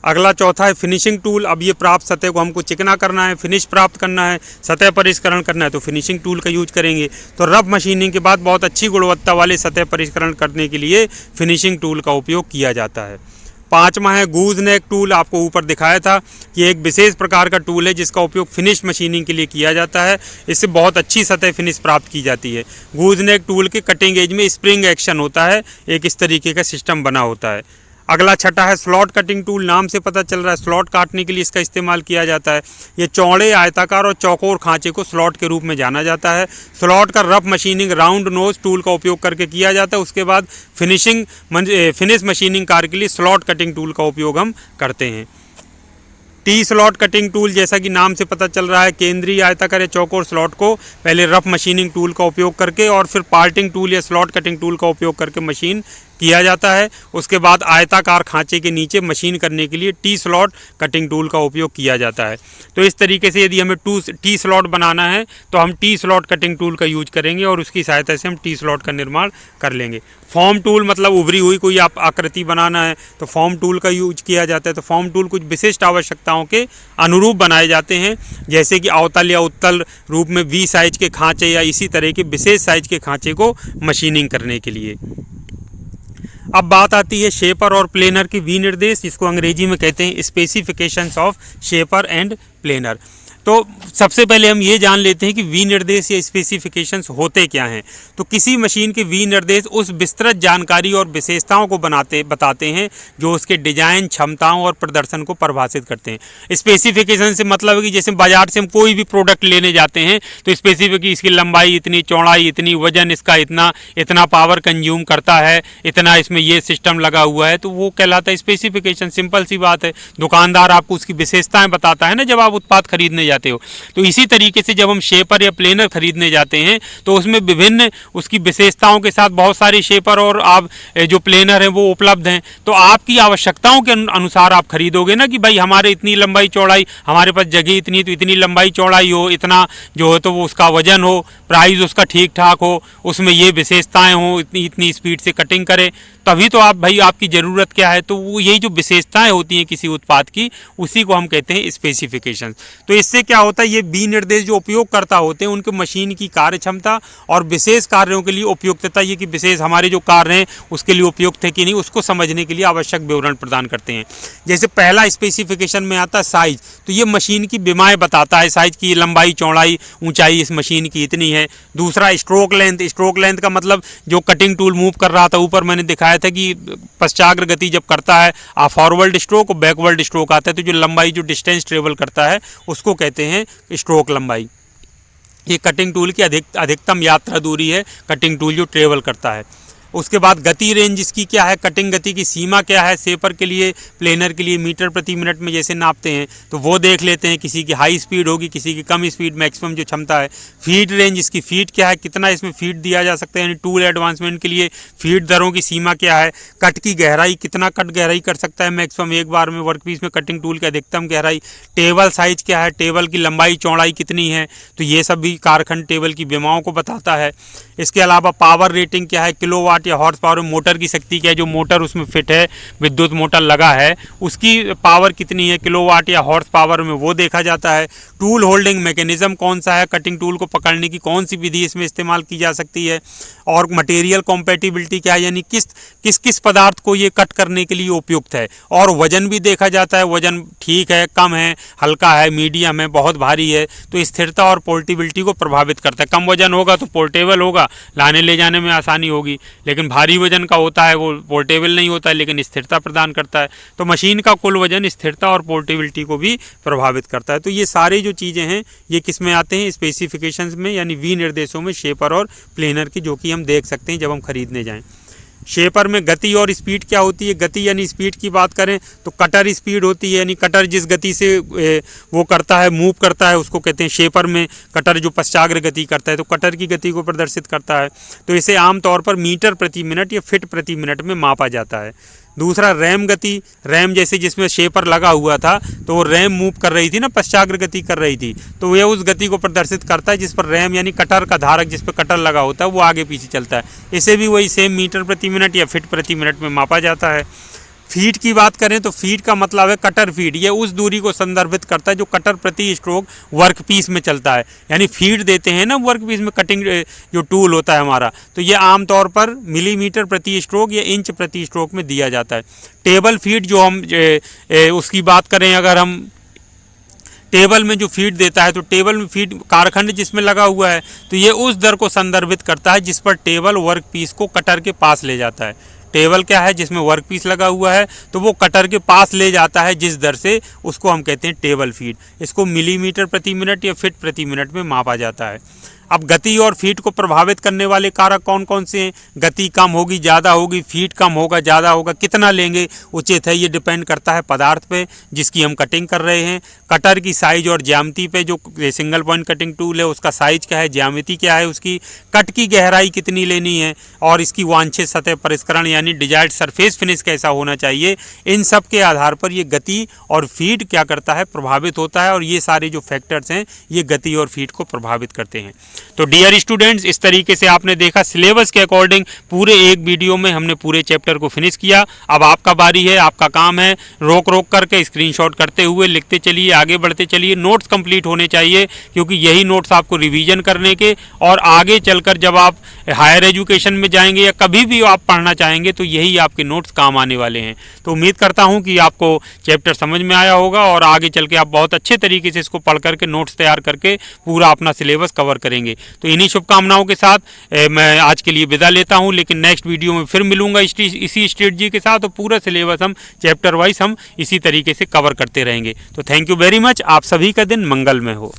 Speaker 1: अगला चौथा है फिनिशिंग टूल। अब ये प्राप्त सतह को हमको चिकना करना है, फिनिश प्राप्त करना है, सतह परिष्करण करना है तो फिनिशिंग टूल का यूज करेंगे। तो रफ मशीनिंग के बाद बहुत अच्छी गुणवत्ता वाले सतह परिष्करण करने के लिए फिनिशिंग टूल का उपयोग किया जाता है। पांचवा है गूज नेक टूल। आपको ऊपर दिखाया था कि एक विशेष प्रकार का टूल है जिसका उपयोग फिनिश मशीनिंग के लिए किया जाता है। इससे बहुत अच्छी सतह फिनिश प्राप्त की जाती है। गूज नेक टूल के कटिंग एज में स्प्रिंग एक्शन होता है, एक इस तरीके का सिस्टम बना होता है। अगला छठा है स्लॉट कटिंग टूल। नाम से पता चल रहा है स्लॉट काटने के लिए इसका इस्तेमाल किया जाता है। ये चौड़े, आयताकार और चौकोर खांचे को स्लॉट के रूप में जाना जाता है। स्लॉट का rough machining round nose tool का उपयोग करके किया जाता है। उसके बाद फिनिश मशीनिंग कार्य के लिए स्लॉट कटिंग टूल का उपयोग हम करते हैं। टी स्लॉट कटिंग टूल, जैसा कि नाम से पता चल रहा है, केंद्रीय आयताकार या चौकोर स्लॉट को पहले रफ मशीनिंग टूल का उपयोग करके और फिर पार्टिंग टूल या स्लॉट कटिंग टूल का उपयोग करके मशीन किया जाता है। उसके बाद आयताकार खांचे के नीचे मशीन करने के लिए टी स्लॉट कटिंग टूल का उपयोग किया जाता है। तो इस तरीके से यदि हमें टी स्लॉट बनाना है तो हम टी स्लॉट कटिंग टूल का यूज करेंगे और उसकी सहायता से हम टी स्लॉट का निर्माण कर लेंगे। फॉर्म टूल मतलब उभरी हुई कोई आप आकृति बनाना है तो फॉर्म टूल का यूज किया जाता है। तो फॉर्म टूल कुछ विशिष्ट आवश्यकताओं के अनुरूप बनाए जाते हैं, जैसे कि अवतल या उत्तल रूप में वी साइज के खांचे या इसी तरह के विशेष साइज के खांचे को मशीनिंग करने के लिए। अब बात आती है शेपर और प्लेनर की विनिर्देश, जिसको अंग्रेजी में कहते हैं specifications of shaper and planar. तो सबसे पहले हम ये जान लेते हैं कि विनिर्देश या स्पेसिफिकेशंस होते क्या हैं। तो किसी मशीन के विनिर्देश उस विस्तृत जानकारी और विशेषताओं को बताते हैं जो उसके डिजाइन, क्षमताओं और प्रदर्शन को परिभाषित करते हैं। स्पेसिफिकेशन से मतलब है कि जैसे बाजार से हम कोई भी प्रोडक्ट लेने जाते हैं तो स्पेसिफिक इसकी लंबाई इतनी, चौड़ाई इतनी, वजन इसका इतना, इतना पावर कंज्यूम करता है, इतना इसमें ये सिस्टम लगा हुआ है, तो वो कहलाता है स्पेसिफिकेशन। सिंपल सी बात है, दुकानदार आपको उसकी विशेषताएं बताता है ना जब आप उत्पाद खरीदने जाते हो। तो इसी तरीके से जब हम शेपर या प्लेनर खरीदने जाते हैं तो उसमें विभिन्न उसकी विशेषताओं के साथ बहुत सारी शेपर और आप जो प्लेनर हैं वो उपलब्ध हैं। तो आपकी आवश्यकताओं के अनुसार आप खरीदोगे ना कि भाई हमारे इतनी लंबाई चौड़ाई, हमारे पास जगह इतनी तो इतनी लंबाई चौड़ाई हो, इतना जो है तो वो उसका वजन हो, प्राइस उसका ठीक ठाक हो, उसमें ये विशेषताएं हो, इतनी इतनी स्पीड से कटिंग करे, तभी तो आप भाई आपकी ज़रूरत क्या है। तो वो यही जो विशेषताएं होती हैं किसी उत्पाद की, उसी को हम कहते हैं स्पेसिफिकेशन। तो इससे क्या होता है, ये विनिर्देश जो उपयोगकर्ता होते हैं उनके मशीन की कार्य क्षमता और विशेष कार्यों के लिए उपयुक्तता, ये कि विशेष हमारे जो कार्य हैं उसके लिए उपयुक्त है कि नहीं, उसको समझने के लिए आवश्यक विवरण प्रदान करते हैं। जैसे पहला स्पेसिफिकेशन में आता है साइज। तो ये मशीन की विमाएँ बताता है, साइज की लंबाई, चौड़ाई, ऊंचाई इस मशीन की इतनी है। दूसरा स्ट्रोक लेंथ। स्ट्रोक लेंथ का मतलब जो कटिंग टूल मूव कर रहा था, ऊपर मैंने दिखाया था कि पश्चाग्र गति जब करता है फॉरवर्ड स्ट्रोक और बैकवर्ड स्ट्रोक आता है, तो जो लंबाई, जो डिस्टेंस ट्रेवल करता है उसको कहते हैं स्ट्रोक लंबाई। ये कटिंग टूल की अधिकतम यात्रा दूरी है, कटिंग टूल जो ट्रेवल करता है। उसके बाद गति रेंज इसकी क्या है, कटिंग गति की सीमा क्या है, शेपर के लिए, प्लेनर के लिए मीटर प्रति मिनट में जैसे नापते हैं तो वो देख लेते हैं। किसी की हाई स्पीड होगी, किसी की कम स्पीड, मैक्सिमम जो क्षमता है। फीड रेंज, इसकी फीड क्या है, कितना इसमें फीड दिया जा सकता है, यानी टूल एडवांसमेंट के लिए फीड दरों की सीमा क्या है। कट की गहराई, कितना कट गहराई कर सकता है मैक्सिमम एक बार में वर्कपीस में कटिंग टूल की अधिकतम गहराई। टेबल साइज क्या है, टेबल की लंबाई चौड़ाई कितनी है, तो ये सब भी कारखंड टेबल की विमाओं को बताता है। इसके अलावा पावर रेटिंग क्या है, किलोवाट या हॉर्स पावर, मोटर की शक्ति क्या है, जो मोटर उसमें फिट है, विद्युत मोटर लगा है, उसकी पावर कितनी है किलोवाट या हॉर्स पावर में, वो देखा जाता है। टूल होल्डिंग मैकेनिज्म कौन सा है, कटिंग टूल को पकड़ने की कौन सी विधि इसमें इस्तेमाल की जा सकती है। और मटेरियल कॉम्पेटिबिलिटी क्या है, यानी किस किस पदार्थ को ये कट करने के लिए उपयुक्त है। और वजन भी देखा जाता है, वजन ठीक है, कम है, हल्का है, मीडियम है, बहुत भारी है, तो स्थिरता और पोर्टेबिलिटी को प्रभावित करता है। कम वजन होगा तो पोर्टेबल होगा, लाने ले जाने में आसानी होगी, लेकिन भारी वजन का होता है वो पोर्टेबल नहीं होता है, लेकिन स्थिरता प्रदान करता है। तो मशीन का कुल वजन स्थिरता और पोर्टेबिलिटी को भी प्रभावित करता है। तो ये सारी जो चीज़ें हैं ये किस में आते हैं, स्पेसिफिकेशंस में, यानी विनिर्देशों में, शेपर और प्लेनर की, जो कि हम देख सकते हैं जब हम खरीदने जाएं। शेपर में गति और स्पीड क्या होती है। गति यानी स्पीड की बात करें तो कटर स्पीड होती है, यानी कटर जिस गति से वो करता है, मूव करता है, उसको कहते हैं शेपर में कटर जो पश्चाग्र गति करता है, तो कटर की गति को प्रदर्शित करता है। तो इसे आमतौर पर मीटर प्रति मिनट या फिट प्रति मिनट में मापा जाता है। दूसरा रैम गति, रैम जैसे जिसमें शेपर लगा हुआ था तो वो रैम मूव कर रही थी ना, पश्चाग्र गति कर रही थी, तो यह उस गति को प्रदर्शित करता है जिस पर रैम यानी कटर का धारक जिस पर कटर लगा होता है वो आगे पीछे चलता है। इसे भी वही सेम मीटर प्रति मिनट या फिट प्रति मिनट में मापा जाता है। फीट की बात करें तो फीट का मतलब है कटर फीट, ये उस दूरी को संदर्भित करता है जो कटर प्रति स्ट्रोक वर्क पीस में चलता है। यानी फीट देते हैं ना वर्क पीस में, कटिंग जो टूल होता है हमारा, तो ये आमतौर पर मिलीमीटर प्रति स्ट्रोक या इंच प्रति स्ट्रोक में दिया जाता है। टेबल फीट जो हम उसकी बात करें, अगर हम टेबल में जो फीड देता है तो टेबल में फीड कारखंड जिसमें लगा हुआ है तो ये उस दर को संदर्भित करता है जिस पर टेबल वर्क पीस को कटर के पास ले जाता है। टेबल क्या है, जिसमें वर्क पीस लगा हुआ है तो वो कटर के पास ले जाता है जिस दर से, उसको हम कहते हैं टेबल फीड। इसको मिलीमीटर प्रति मिनट या फिट प्रति मिनट में मापा जाता है। अब गति और फीट को प्रभावित करने वाले कारक कौन कौन से हैं? गति कम होगी ज़्यादा होगी, फीट कम होगा ज़्यादा होगा, कितना लेंगे उचित है, ये डिपेंड करता है पदार्थ पे जिसकी हम कटिंग कर रहे हैं, कटर की साइज और ज्यामिति पे, जो सिंगल पॉइंट कटिंग टूल है उसका साइज क्या है, ज्यामिति क्या है उसकी, कट की गहराई कितनी लेनी है और इसकी वांछित सतह परिष्करण यानी डिजायर्ड सरफेस फिनिश कैसा होना चाहिए। इन सब के आधार पर ये गति और फीट क्या करता है, प्रभावित होता है, और ये सारे जो फैक्टर्स हैं ये गति और फीट को प्रभावित करते हैं। तो डियर स्टूडेंट्स, इस तरीके से आपने देखा सिलेबस के अकॉर्डिंग पूरे एक वीडियो में हमने पूरे चैप्टर को फिनिश किया। अब आपका बारी है, आपका काम है रोक रोक करके स्क्रीनशॉट करते हुए लिखते चलिए, आगे बढ़ते चलिए। नोट्स कंप्लीट होने चाहिए क्योंकि यही नोट्स आपको रिवीजन करने के और आगे चलकर जब आप हायर एजुकेशन में जाएंगे या कभी भी आप पढ़ना चाहेंगे तो यही आपके नोट्स काम आने वाले हैं। तो उम्मीद करता हूँ कि आपको चैप्टर समझ में आया होगा और आगे चल के आप बहुत अच्छे तरीके से इसको पढ़ करके नोट्स तैयार करके पूरा अपना सिलेबस कवर करेंगे। तो इन्हीं शुभकामनाओं के साथ मैं आज के लिए विदा लेता हूं, लेकिन नेक्स्ट वीडियो में फिर मिलूंगा इसी स्ट्रेटजी के साथ और पूरा सिलेबस हम चैप्टर वाइज हम इसी तरीके से कवर करते रहेंगे। तो थैंक यू वेरी मच, आप सभी का दिन मंगलमय हो।